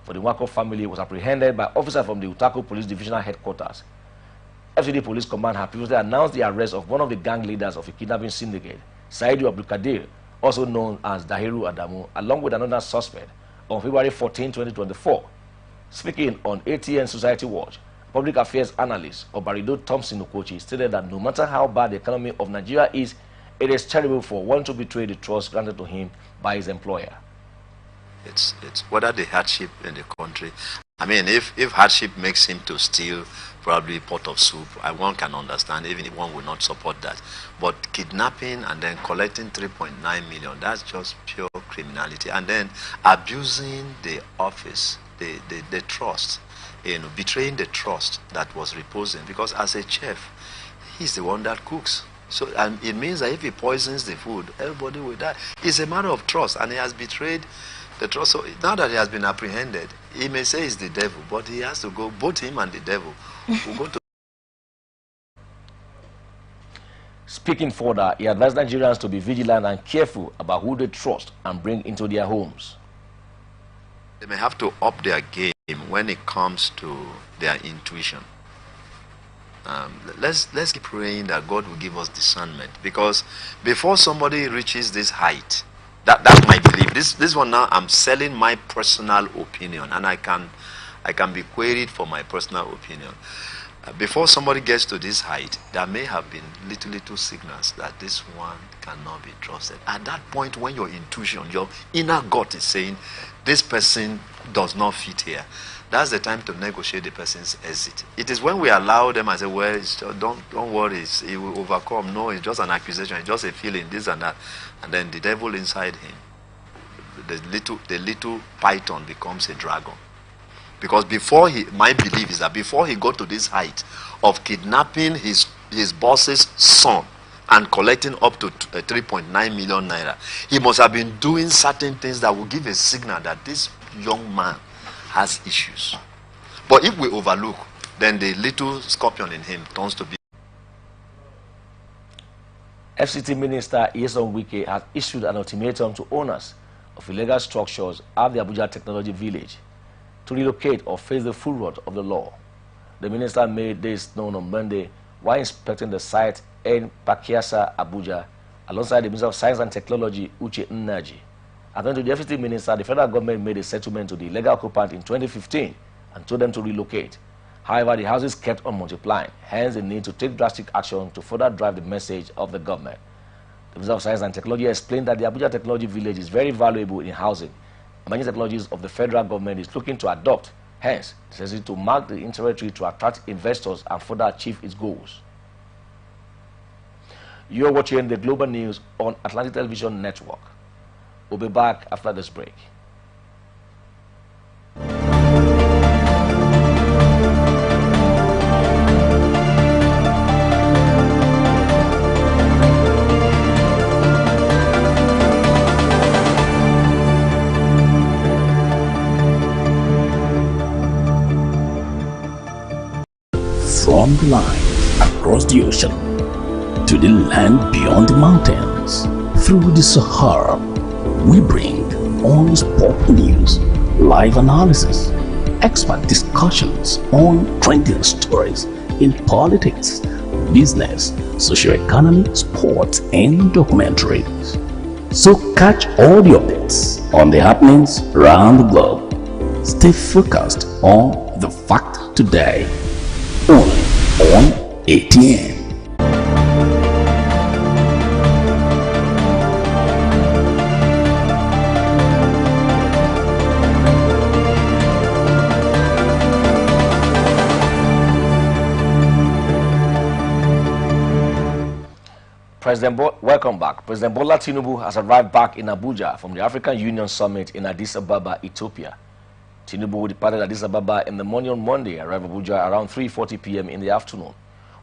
for the Wako family, was apprehended by officers from the Utako Police Divisional Headquarters. FCC Police Command had previously announced the arrest of one of the gang leaders of a kidnapping syndicate, Saidu Abdulkadir, also known as Dahiru Adamu, along with another suspect, on February 14, 2024. Speaking on ATN Society Watch, Public Affairs Analyst Obarido Thompson Okochi stated that no matter how bad the economy of Nigeria is, it is terrible for one to betray the trust granted to him by his employer.
It's whether the hardship in the country. I mean, if hardship makes him to steal probably a pot of soup, one can understand, even if one will not support that. But kidnapping and then collecting 3.9 million, that's just pure criminality. And then abusing the office, the trust, betraying the trust that was reposing. Because as a chef, he's the one that cooks. So, and it means that if he poisons the food, everybody will die. It's a matter of trust, and he has betrayed the trust. So now that he has been apprehended, he may say it's the devil, but he has to go, both him and the devil will go to.
Speaking further, he advised Nigerians to be vigilant and careful about who they trust and bring into their homes.
They may have to up their game when it comes to their intuition. Let's keep praying that God will give us discernment, because before somebody reaches this height, that's my belief. This one now, I'm selling my personal opinion, and I can be queried for my personal opinion. Before somebody gets to this height, there may have been little signals that this one cannot be trusted. At that point, when your intuition, your inner gut is saying this person does not fit here, that's the time to negotiate the person's exit. It is when we allow them and say, well, don't worry, he will overcome. No, it's just an accusation, it's just a feeling, this and that. And then the devil inside him, the little python becomes a dragon. Because my belief is that before he got to this height of kidnapping his boss's son and collecting up to 3.9 million naira, he must have been doing certain things that will give a signal that this young man has issues. But if we overlook, then the little scorpion in him turns to be.
FCT Minister Iyeson Wike has issued an ultimatum to owners of illegal structures at the Abuja Technology Village to relocate or face the full wrath of the law. The minister made this known on Monday while inspecting the site in Pakiasa, Abuja, alongside the Minister of Science and Technology, Uche Nnaji. According to the FCT minister, the federal government made a settlement to the illegal occupant in 2015 and told them to relocate. However, the houses kept on multiplying, hence the need to take drastic action to further drive the message of the government. The Minister of Science and Technology explained that the Abuja Technology Village is very valuable in housing. Emerging technologies of the federal government is looking to adopt, hence, it necessary to mark the territory to attract investors and further achieve its goals. You're watching the global news on Atlantic Television Network. We'll be back after this break.
From the line across the ocean to the land beyond the mountains, through the Sahara, we bring on sport news, live analysis, expert discussions on trending stories in politics, business, socio-economy, sports, and documentaries. So catch all the updates on the happenings around the globe. Stay focused on the fact today, only on ATN.
Welcome back. President Bola Tinubu has arrived back in Abuja from the African Union Summit in Addis Ababa, Ethiopia. Tinubu departed Addis Ababa in the morning on Monday, arrived Abuja around 3:40 p.m. in the afternoon.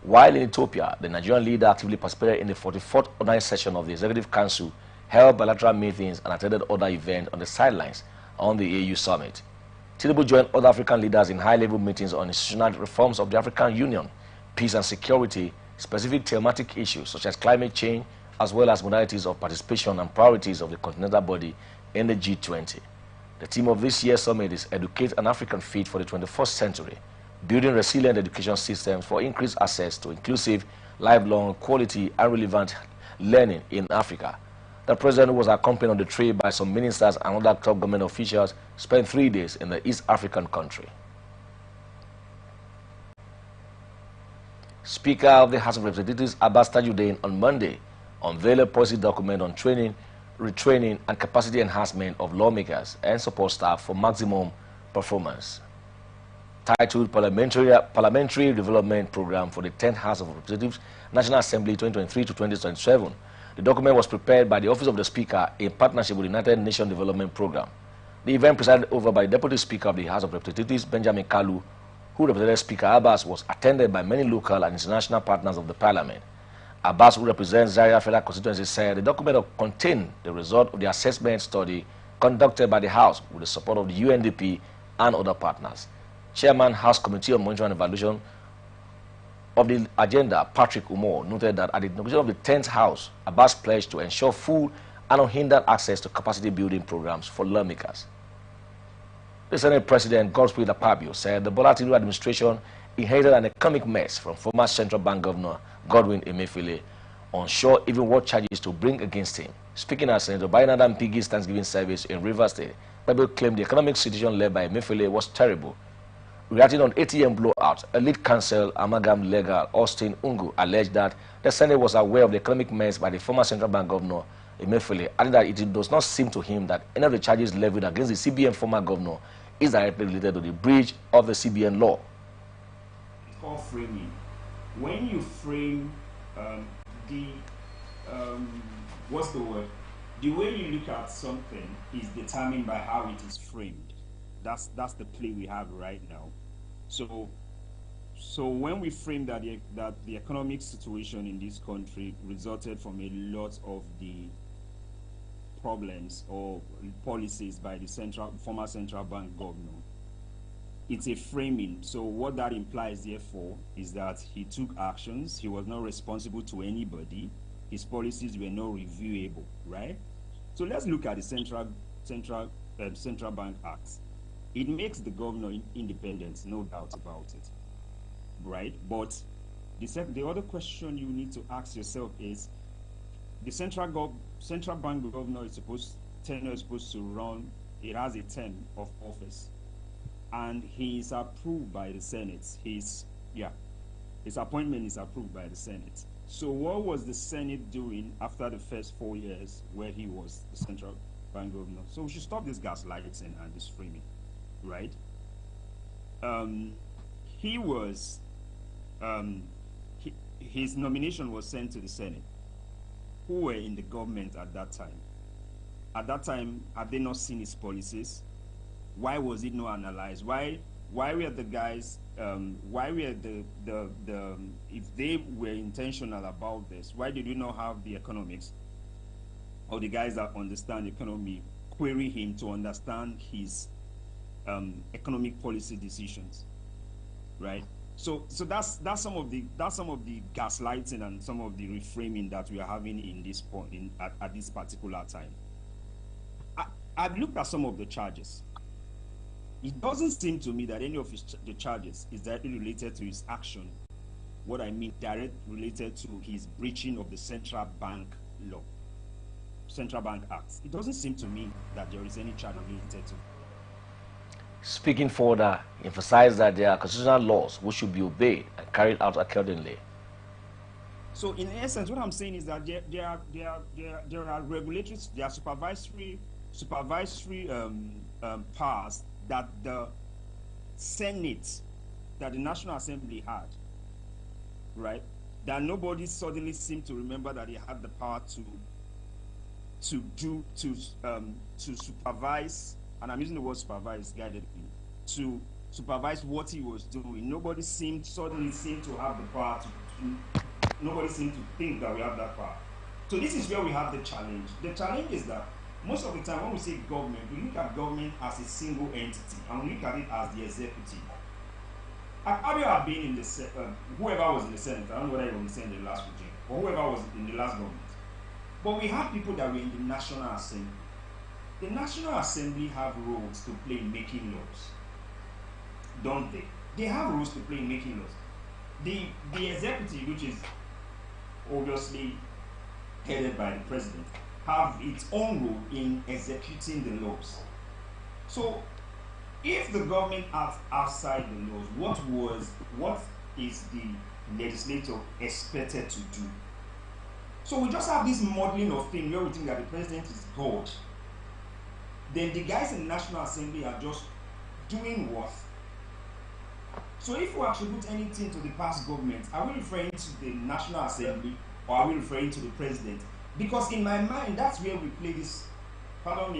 While in Ethiopia, the Nigerian leader actively participated in the 44th ordinary session of the Executive Council, held bilateral meetings and attended other events on the sidelines on the AU Summit. Tinubu joined other African leaders in high-level meetings on institutional reforms of the African Union, peace and security, specific thematic issues such as climate change, as well as modalities of participation and priorities of the continental body in the G20. The theme of this year's summit is Educate an African Fit for the 21st Century, building resilient education systems for increased access to inclusive, lifelong, quality, and relevant learning in Africa. The president, who was accompanied on the trip by some ministers and other top government officials, spent 3 days in the East African country. Speaker of the House of Representatives, Abbas Tajuddin, on Monday unveiled a policy document on training, retraining, and capacity enhancement of lawmakers and support staff for maximum performance. Titled Parliamentary Development Program for the 10th House of Representatives, National Assembly 2023 to 2027, the document was prepared by the Office of the Speaker in partnership with the United Nations Development Program. The event, presided over by Deputy Speaker of the House of Representatives, Benjamin Kalu, who represented Speaker Abbas, was attended by many local and international partners of the Parliament. Abbas, who represents Zaria Federal Constituency, said the document contained the result of the assessment study conducted by the House with the support of the UNDP and other partners. Chairman, House Committee on Monitoring and Evaluation of the Agenda, Patrick Umor, noted that at the inauguration of the 10th House, Abbas pledged to ensure full and unhindered access to capacity building programs for lawmakers. The Senate President, Godswill Akpabio, said the Bola Tinubu administration inherited an economic mess from former Central Bank Governor Godwin Emefiele, unsure even what charges to bring against him. Speaking at Senator Bainadam Piggy's Thanksgiving service in Rivers State, Akpabio claimed the economic situation led by Emefiele was terrible. Reacting on ATM blowout, a lead counsel, Amalgam Legal, Austin Ungu, alleged that the Senate was aware of the economic mess by the former Central Bank Governor Emefiele, adding that it does not seem to him that any of the charges levied against the CBN former governor is directly related to the breach of the CBN law.
It's called framing. When you frame what's the word? The way you look at something is determined by how it is framed. That's the play we have right now. So when we frame that the economic situation in this country resulted from a lot of the problems or policies by the former central bank governor, it's a framing. So what that implies, therefore, is that he took actions. He was not responsible to anybody. His policies were not reviewable, right? So let's look at the Central Bank Act. it makes the governor independent, no doubt about it, right? But the other question you need to ask yourself is, the central bank governor is supposed to run. It has a term of office, and he is approved by the Senate. His appointment is approved by the Senate. So what was the Senate doing after the first 4 years where he was the central bank governor? So we should stop this gaslighting and this framing, right? His nomination was sent to the Senate, who were in the government at that time. At that time, had they not seen his policies? Why was it not analyzed? Why were the guys, if they were intentional about this, why did we not have the economics or the guys that understand economy query him to understand his economic policy decisions, right? So that's some of the gaslighting and some of the reframing that we are having in this point at this particular time. I've looked at some of the charges. It doesn't seem to me that any of the charges is directly related to his action. What I mean, direct related to his breaching of the Central Bank law, Central Bank Act. It doesn't seem to me that there is any charge related to.
Speaking further, emphasized that there are constitutional laws which should be obeyed and carried out accordingly.
So, in essence, what I'm saying is that there are regulatory, there are supervisory powers that the Senate, that the National Assembly had, right? That nobody suddenly seemed to remember that he had the power to supervise, and I'm using the word supervise guidedly, to supervise what he was doing. Nobody suddenly seemed to have the power nobody seemed to think that we have that power. So this is where we have the challenge. The challenge is that most of the time when we say government, we look at government as a single entity, and we look at it as the executive. Have you been in the whoever was in the Senate, I don't know whether it was in the Senate in the last regime, or whoever was in the last government. But we have people that were in the National Assembly. The National Assembly have roles to play in making laws, don't they? They have roles to play in making laws. The executive, which is obviously headed by the president, have its own role in executing the laws. So if the government acts outside the laws, what is the legislator expected to do? So we just have this modeling of thing where we think that the president is God. Then the guys in the National Assembly are just doing what? So if we attribute anything to the past government, are we referring to the National Assembly or are we referring to the president? Because in my mind, that's where we play this, pardon me,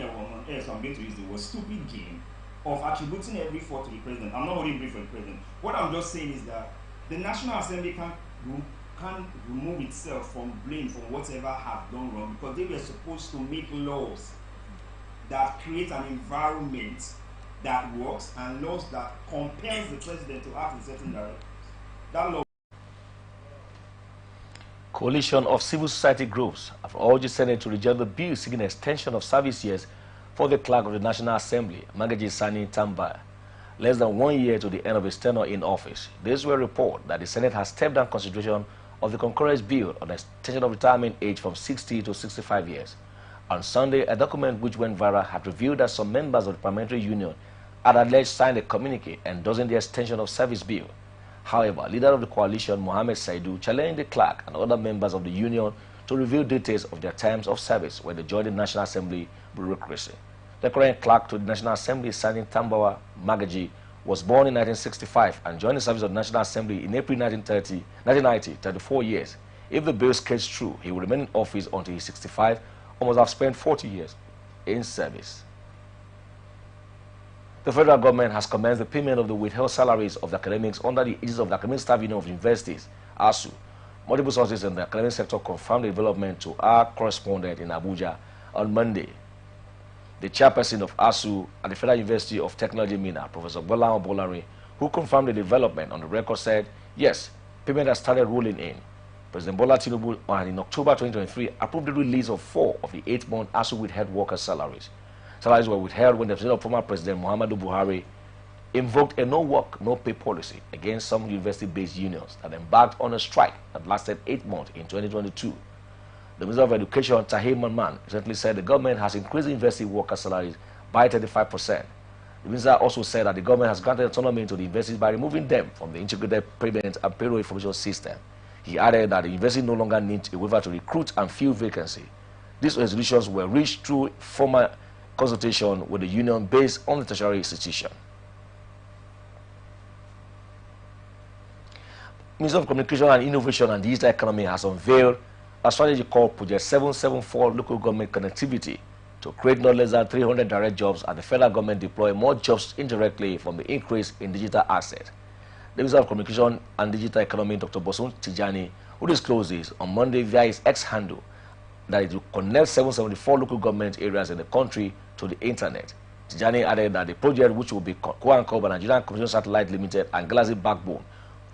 yes, I'm going to use the word stupid game of attributing every fault to the president. I'm not holding brief for the president. What I'm just saying is that the National Assembly can't remove itself from blame for whatever have done wrong, because they were supposed to make laws that create an environment that works and laws that compels the president to act in certain directions. That law.
Coalition of civil society groups have urged the Senate to reject the bill seeking extension of service years for the clerk of the National Assembly, Magaji Sani Tamba, less than 1 year to the end of his tenure in office. This will report that the Senate has stepped down consideration of the concurrent bill on the extension of retirement age from 60 to 65 years. On Sunday, a document which went viral had revealed that some members of the parliamentary union had alleged signed a communique endorsing the extension of service bill. However, leader of the coalition, Mohammed Saidu, challenged the clerk and other members of the union to reveal details of their terms of service when they joined the National Assembly bureaucracy. The current clerk to the National Assembly, Sani Tambawa Magaji, was born in 1965 and joined the service of the National Assembly in April 1990, 34 years. If the bill skates through, he will remain in office until he's 65, or must have spent 40 years in service. The federal government has commenced the payment of the withheld salaries of the academics under the aegis of the Academic Staff Union of Universities, ASU. Multiple sources in the academic sector confirmed the development to our correspondent in Abuja on Monday. The chairperson of ASU at the Federal University of Technology, Mina, Professor Bola Bolari, who confirmed the development on the record, said, yes, payment has started rolling in. President Bola Tinubu, in October 2023, approved the release of 4 of the 8-month ASU withheld workers' salaries. Salaries were withheld when the president of former President Muhammadu Buhari invoked a no-work, no-pay policy against some university-based unions that embarked on a strike that lasted 8 months in 2022. The Minister of Education, Tahir Mamman, recently said the government has increased university workers' salaries by 35%. The minister also said that the government has granted autonomy to the universities by removing them from the integrated payment and payroll information system. He added that the university no longer needs a waiver to recruit and fill vacancy. These resolutions were reached through formal consultation with the union based on the tertiary institution. Minister of Communication and Innovation and Digital Economy has unveiled a strategy called Project 774 Local Government Connectivity to create no less than 300 direct jobs as the federal government deploy more jobs indirectly from the increase in digital assets. The Minister of Communication and Digital Economy, Dr. Bosun Tijani, who disclosed this on Monday via his X handle, that it will connect 774 local government areas in the country to the internet. Tijani added that the project, which will be co-anchored by Nigerian Communication Satellite Limited and Galaxy Backbone,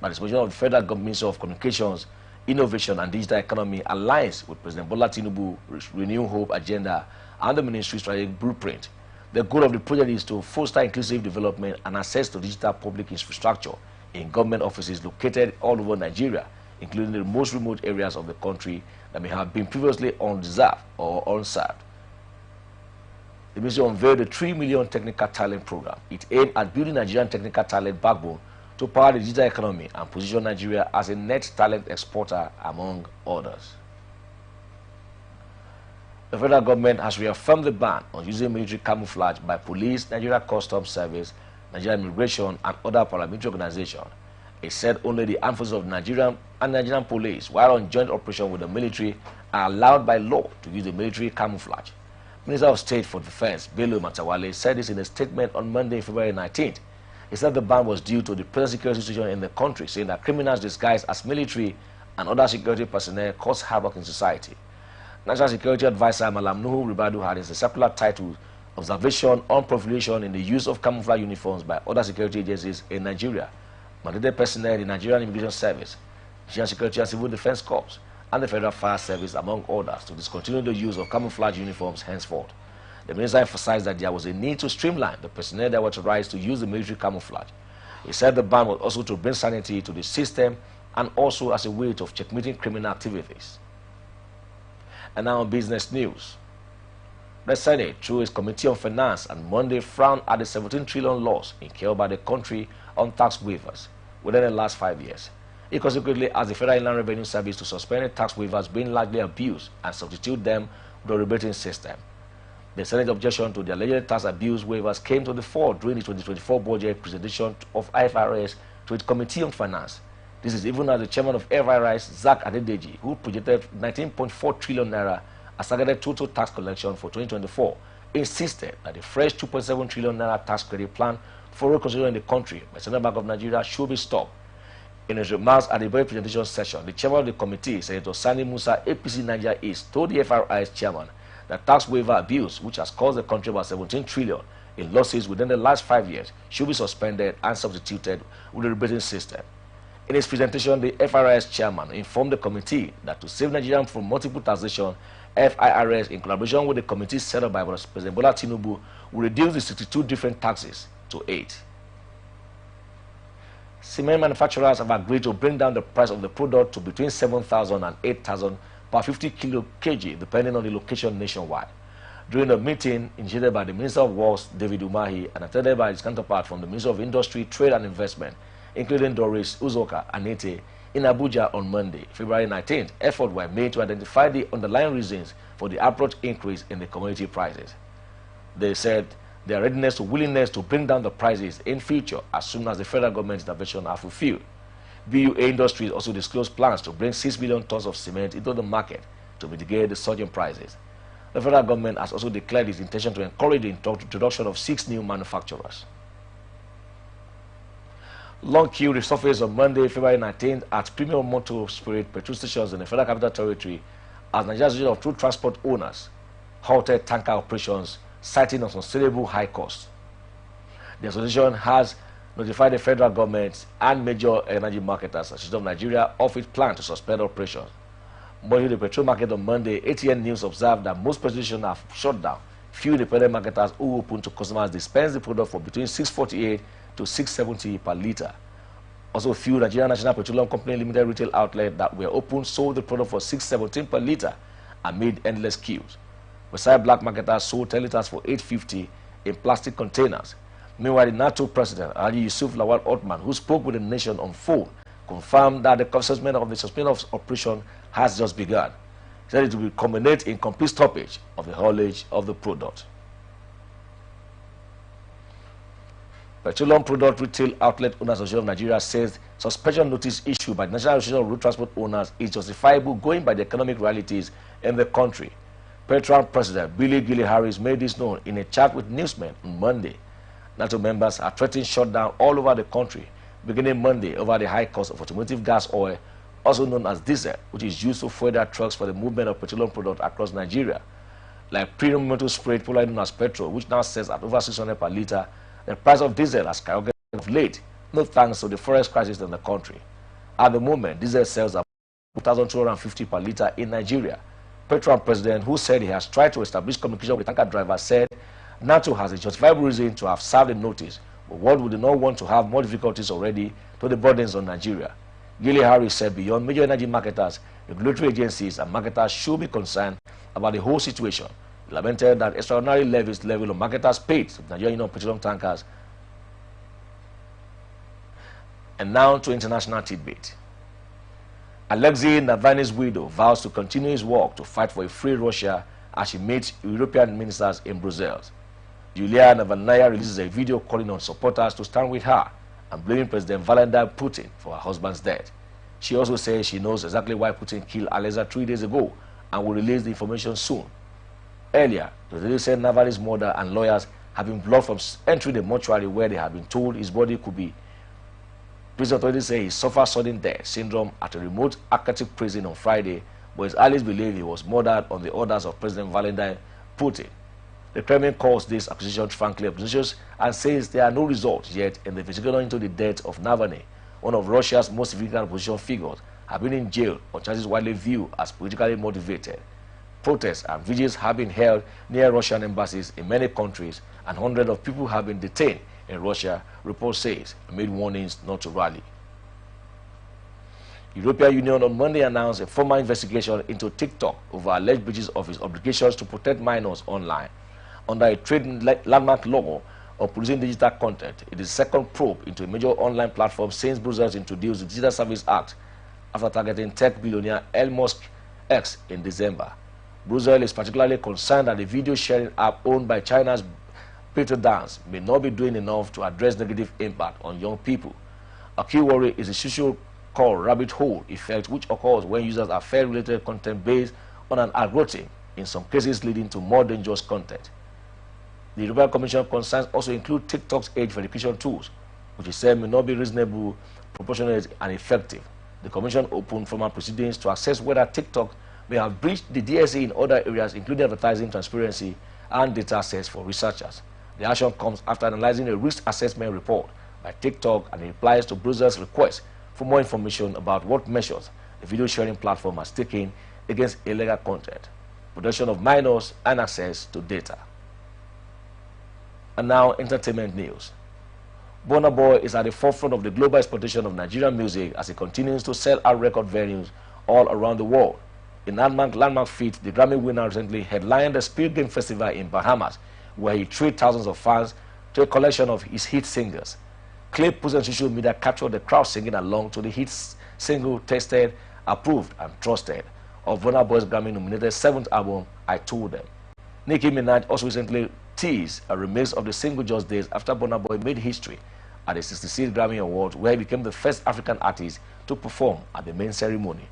by the disposition of the Federal Government Ministry of Communications, Innovation and Digital Economy, aligns with President Bola Tinubu's Renew Hope agenda and the ministry's strategic blueprint. The goal of the project is to foster inclusive development and access to digital public infrastructure in government offices located all over Nigeria, including the most remote areas of the country that may have been previously undeserved or unserved. The ministry unveiled the 3 million technical talent program. It aimed at building Nigerian technical talent backbone to power the digital economy and position Nigeria as a net talent exporter, among others. The federal government has reaffirmed the ban on using military camouflage by police, Nigeria Customs Service, Nigerian Immigration, and other paramilitary organizations. It said only the armed forces of Nigeria and Nigerian police, while on joint operation with the military, are allowed by law to use the military camouflage. Minister of State for Defense, Bello Matawale, said this in a statement on Monday, February 19th. He said the ban was due to the present security situation in the country, saying that criminals disguised as military and other security personnel cause havoc in society. National Security Advisor Malam Nuhu Ribadu had in the circular titled Observation on Proliferation in the Use of Camouflage Uniforms by Other Security Agencies in Nigeria, mandated personnel in the Nigerian Immigration Service, Nigerian Security and Civil Defense Corps, and the Federal Fire Service, among others, to discontinue the use of camouflage uniforms henceforth. The minister emphasized that there was a need to streamline the personnel that were authorized to use the military camouflage. He said the ban was also to bring sanity to the system and also as a way of checkmating criminal activities. And now on business news. The Senate, through its Committee on Finance, on Monday frowned at the 17 trillion loss incurred by the country on tax waivers within the last 5 years. It consequently asked the Federal Inland Revenue Service to suspend the tax waivers being largely abused and substitute them with a rebating system. The Senate objection to the alleged tax abuse waivers came to the fore during the 2024 budget presentation of IFRS to its Committee on Finance. This is even as the chairman of FIRS, Zach Adedeji, who projected 19.4 trillion naira as targeted total tax collection for 2024, insisted that the fresh 2.7 trillion naira tax credit plan for road construction in the country by Central Bank of Nigeria should be stopped. In his remarks at the very presentation session, the chairman of the committee, Senator Sani Musa, APC Nigeria East, told the FIRS chairman that tax waiver abuse, which has cost the country about 17 trillion in losses within the last 5 years, should be suspended and substituted with a rebating system. In his presentation, the FIRS chairman informed the committee that to save Nigerians from multiple taxation, FIRS, in collaboration with the committee set up by President Bola Tinubu, will reduce the 62 different taxes to 8. Cement manufacturers have agreed to bring down the price of the product to between 7,000 and 8,000 per 50 kg, depending on the location nationwide. During a meeting initiated by the Minister of Works, David Umahi, and attended by his counterpart from the Minister of Industry, Trade and Investment, including Doris Uzoka Anete, in Abuja on Monday, February 19th, efforts were made to identify the underlying reasons for the abrupt increase in the commodity prices. They said their readiness to willingness to bring down the prices in future as soon as the federal government's intervention are fulfilled. BUA Industries also disclosed plans to bring 6 million tons of cement into the market to mitigate the surging prices. The federal government has also declared its intention to encourage the introduction of 6 new manufacturers. Long queue resurfaced on Monday, February 19th at premium motor spirit petrol stations in the Federal Capital Territory as Nigeria's Association of True Transport Owners halted tanker operations, citing unsustainable high costs. The association has notified the federal government and major energy marketers, Association of Nigeria, of its plan to suspend operations. Monitoring the petrol market on Monday, ATN News observed that most petrol stations have shut down, few independent marketers who open to customers dispense the product for between 648 to 670 per litre. Also, few Nigerian National Petroleum Company Limited retail outlets that were open sold the product for 617 per litre and made endless queues. Beside black marketers sold 10 litres for 850 in plastic containers. Meanwhile, the NATO president, Haji Yusuf Lawal Othman, who spoke with the nation on phone, confirmed that the assessment of the suspension operation has just begun. He said it will culminate in complete stoppage of the haulage of the product. Petroleum Product Retail Outlet Owners Association of Nigeria says suspension notice issued by the National Association of Road Transport Owners is justifiable going by the economic realities in the country. Petron President Billy Gilly Harris made this known in a chat with newsmen on Monday. NATO members are threatening shutdown all over the country beginning Monday over the high cost of automotive gas oil, also known as diesel, which is used to fuel their trucks for the movement of petroleum products across Nigeria. Like premium metal sprayed, popularly known as petrol, which now sells at over 600 per litre, the price of diesel has skyrocketed of late, no thanks to the forex crisis in the country. At the moment, diesel sells at 2,250 per litre in Nigeria. Petron President, who said he has tried to establish communication with the tanker driver, said NATO has a justifiable reason to have served a notice, but what would not want to have more difficulties already to the burdens on Nigeria. Gilly Harris said beyond major energy marketers, regulatory agencies and marketers should be concerned about the whole situation. He lamented that extraordinary levies level of marketers paid to Nigerian Union petroleum tankers. And now to international tidbit. Alexei Navalny's widow vows to continue his work to fight for a free Russia as she meets European ministers in Brussels. Yulia Navalnaya releases a video calling on supporters to stand with her and blaming President Vladimir Putin for her husband's death. She also says she knows exactly why Putin killed Alexei 3 days ago and will release the information soon. Earlier, the video said Navalny's mother and lawyers have been blocked from entering the mortuary where they had been told his body could be. Prison authorities say he suffered sudden death syndrome at a remote Arctic prison on Friday, but his allies believe he was murdered on the orders of President Vladimir Putin. The Kremlin calls this accusation frankly obnoxious and says there are no results yet in the investigation into the death of Navalny, one of Russia's most significant opposition figures, have been in jail on charges widely viewed as politically motivated. Protests and vigils have been held near Russian embassies in many countries, and hundreds of people have been detained in Russia, report says, amid warnings not to rally. European Union on Monday announced a formal investigation into TikTok over alleged breaches of its obligations to protect minors online. Under a trade landmark law of producing digital content, it is the second probe into a major online platform since Brussels introduced the Digital Service Act after targeting tech billionaire Elon Musk X in December. Brussels is particularly concerned that the video sharing app owned by China's ByteDance may not be doing enough to address negative impact on young people. A key worry is the social called rabbit hole effect, which occurs when users are fed related content based on an algorithm, in some cases leading to more dangerous content. The European Commission concerns also include TikTok's age verification tools, which is said may not be reasonable, proportionate, and effective. The Commission opened formal proceedings to assess whether TikTok may have breached the DSA in other areas, including advertising transparency and data access for researchers. The action comes after analyzing a risk assessment report by TikTok and it replies to Brussels' request for more information about what measures the video sharing platform has taken against illegal content, protection of minors, and access to data. And now, entertainment news. Burna Boy is at the forefront of the global exploitation of Nigerian music as he continues to sell out record venues all around the world. In landmark feat, the Grammy winner recently headlined the Spirit Game Festival in Bahamas, where he treated thousands of fans to a collection of his hit singles. Clips on social media captured the crowd singing along to the hit single tested, approved, and trusted of Burna Boy's Grammy-nominated 7th album, I Told Them. Nicki Minaj also recently teased a remix of the single just days after Burna Boy made history at the 66th Grammy Awards, where he became the first African artist to perform at the main ceremony.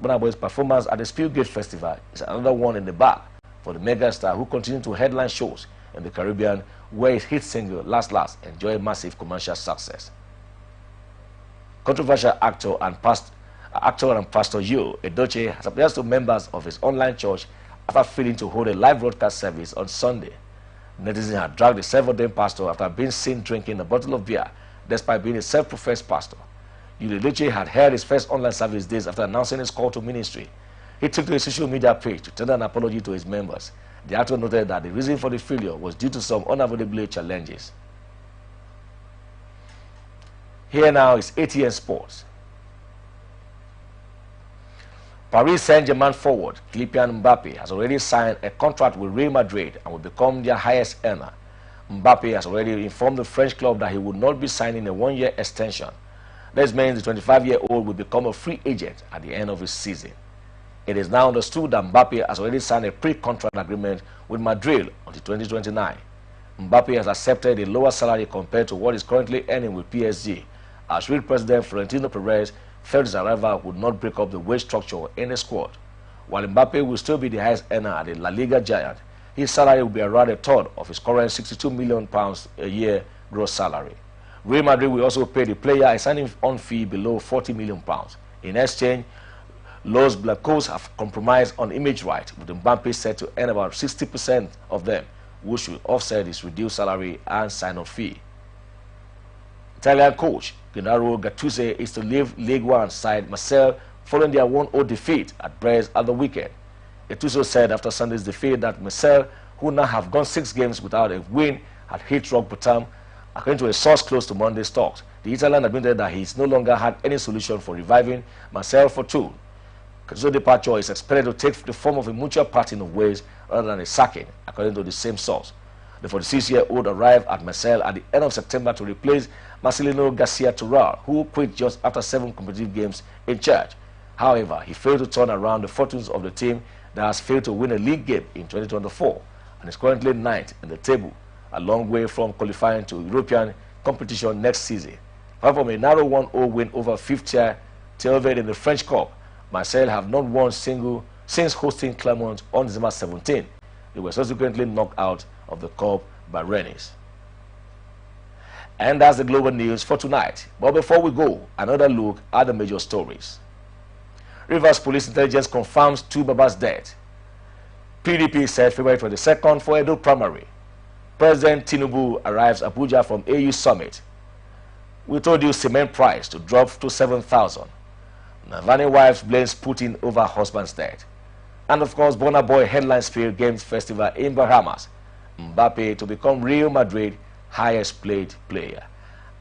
Burna Boy's performance at the Spirit Festival is another one in the bag for the megastar, who continues to headline shows in the Caribbean, where his hit single Last Last enjoyed massive commercial success. Controversial actor and pastor Yo Edochie has appeared to members of his online church after failing to hold a live broadcast service on Sunday. Netizens had dragged the self-ordained pastor after being seen drinking a bottle of beer despite being a self-professed pastor. Edochie had held his first online service days after announcing his call to ministry. He took to his social media page to tender an apology to his members. The actor noted that the reason for the failure was due to some unavoidable challenges. Here now is ATN Sports. Paris Saint-Germain forward Kylian Mbappe has already signed a contract with Real Madrid and will become their highest earner. Mbappe has already informed the French club that he will not be signing a one-year extension. This means the 25-year-old will become a free agent at the end of his season. It is now understood that Mbappe has already signed a pre-contract agreement with Madrid until 2029. Mbappe has accepted a lower salary compared to what he's currently earning with PSG, as Real President Florentino Perez felt his arrival would not break up the wage structure in the squad. While Mbappe will still be the highest earner at the La Liga giant, his salary will be around a third of his current £62 million a year gross salary. Real Madrid will also pay the player a signing-on fee below £40 million. In exchange, Los Blancos have compromised on image rights, with Mbappe set to earn about 60% of them, which will offset his reduced salary and sign-on fee. Italian coach Gennaro Gattuso is to leave League One side Marseille following their 1-0 defeat at Brest at the weekend. Gattuso said after Sunday's defeat that Marseille, who now have gone 6 games without a win, had hit rock bottom. According to a source close to Monday's talks, the Italian admitted that he's no longer had any solution for reviving Marseille for two. Gattuso's departure is expected to take the form of a mutual parting of ways rather than a sacking, according to the same source. The 46-year-old arrived at Marseille at the end of September to replace Marcelino Garcia Toral, who quit just after 7 competitive games in charge. However, he failed to turn around the fortunes of the team that has failed to win a league game in 2024 and is currently 9th in the table, a long way from qualifying to European competition next season. Apart from a narrow 1-0 win over 5th-tier Telvet in the French Cup, Marseille have not won since hosting Clermont on December 17. They were subsequently knocked out of the cup by Rennes. And that's the global news for tonight. But before we go, another look at the major stories. Rivers Police Intelligence confirms 2 Babas' death. PDP set February 22nd for Edo primary. President Tinubu arrives Abuja from AU summit. We told you cement price to drop to 7,000. Navani wives blames Putin over husband's death. And of course, Burna Boy headline Spirit Games Festival in Bahamas. Mbappe to become Real Madrid highest paid player.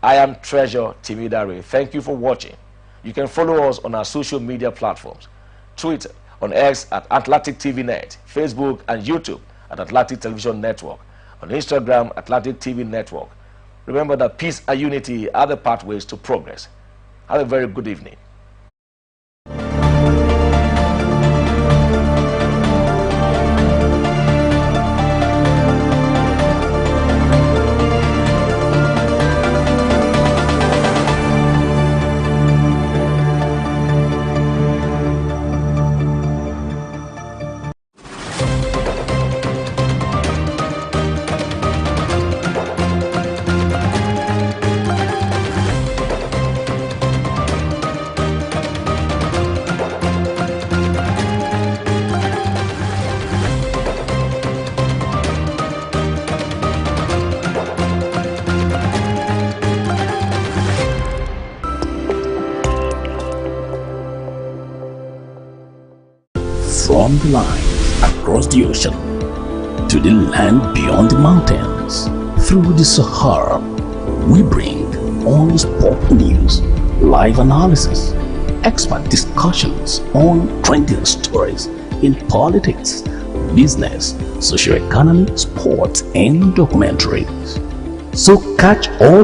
I am Treasure Timidare. Thank you for watching. You can follow us on our social media platforms. Twitter, on X at Atlantic TV Net, Facebook and YouTube at Atlantic Television Network, on Instagram, Atlantic TV Network. Remember that peace and unity are the pathways to progress. Have a very good evening.
From the line across the ocean to the land beyond the mountains, through the Sahara, we bring all sport news, live analysis, expert discussions on trending stories in politics, business, socio-economy, sports, and documentaries. So catch all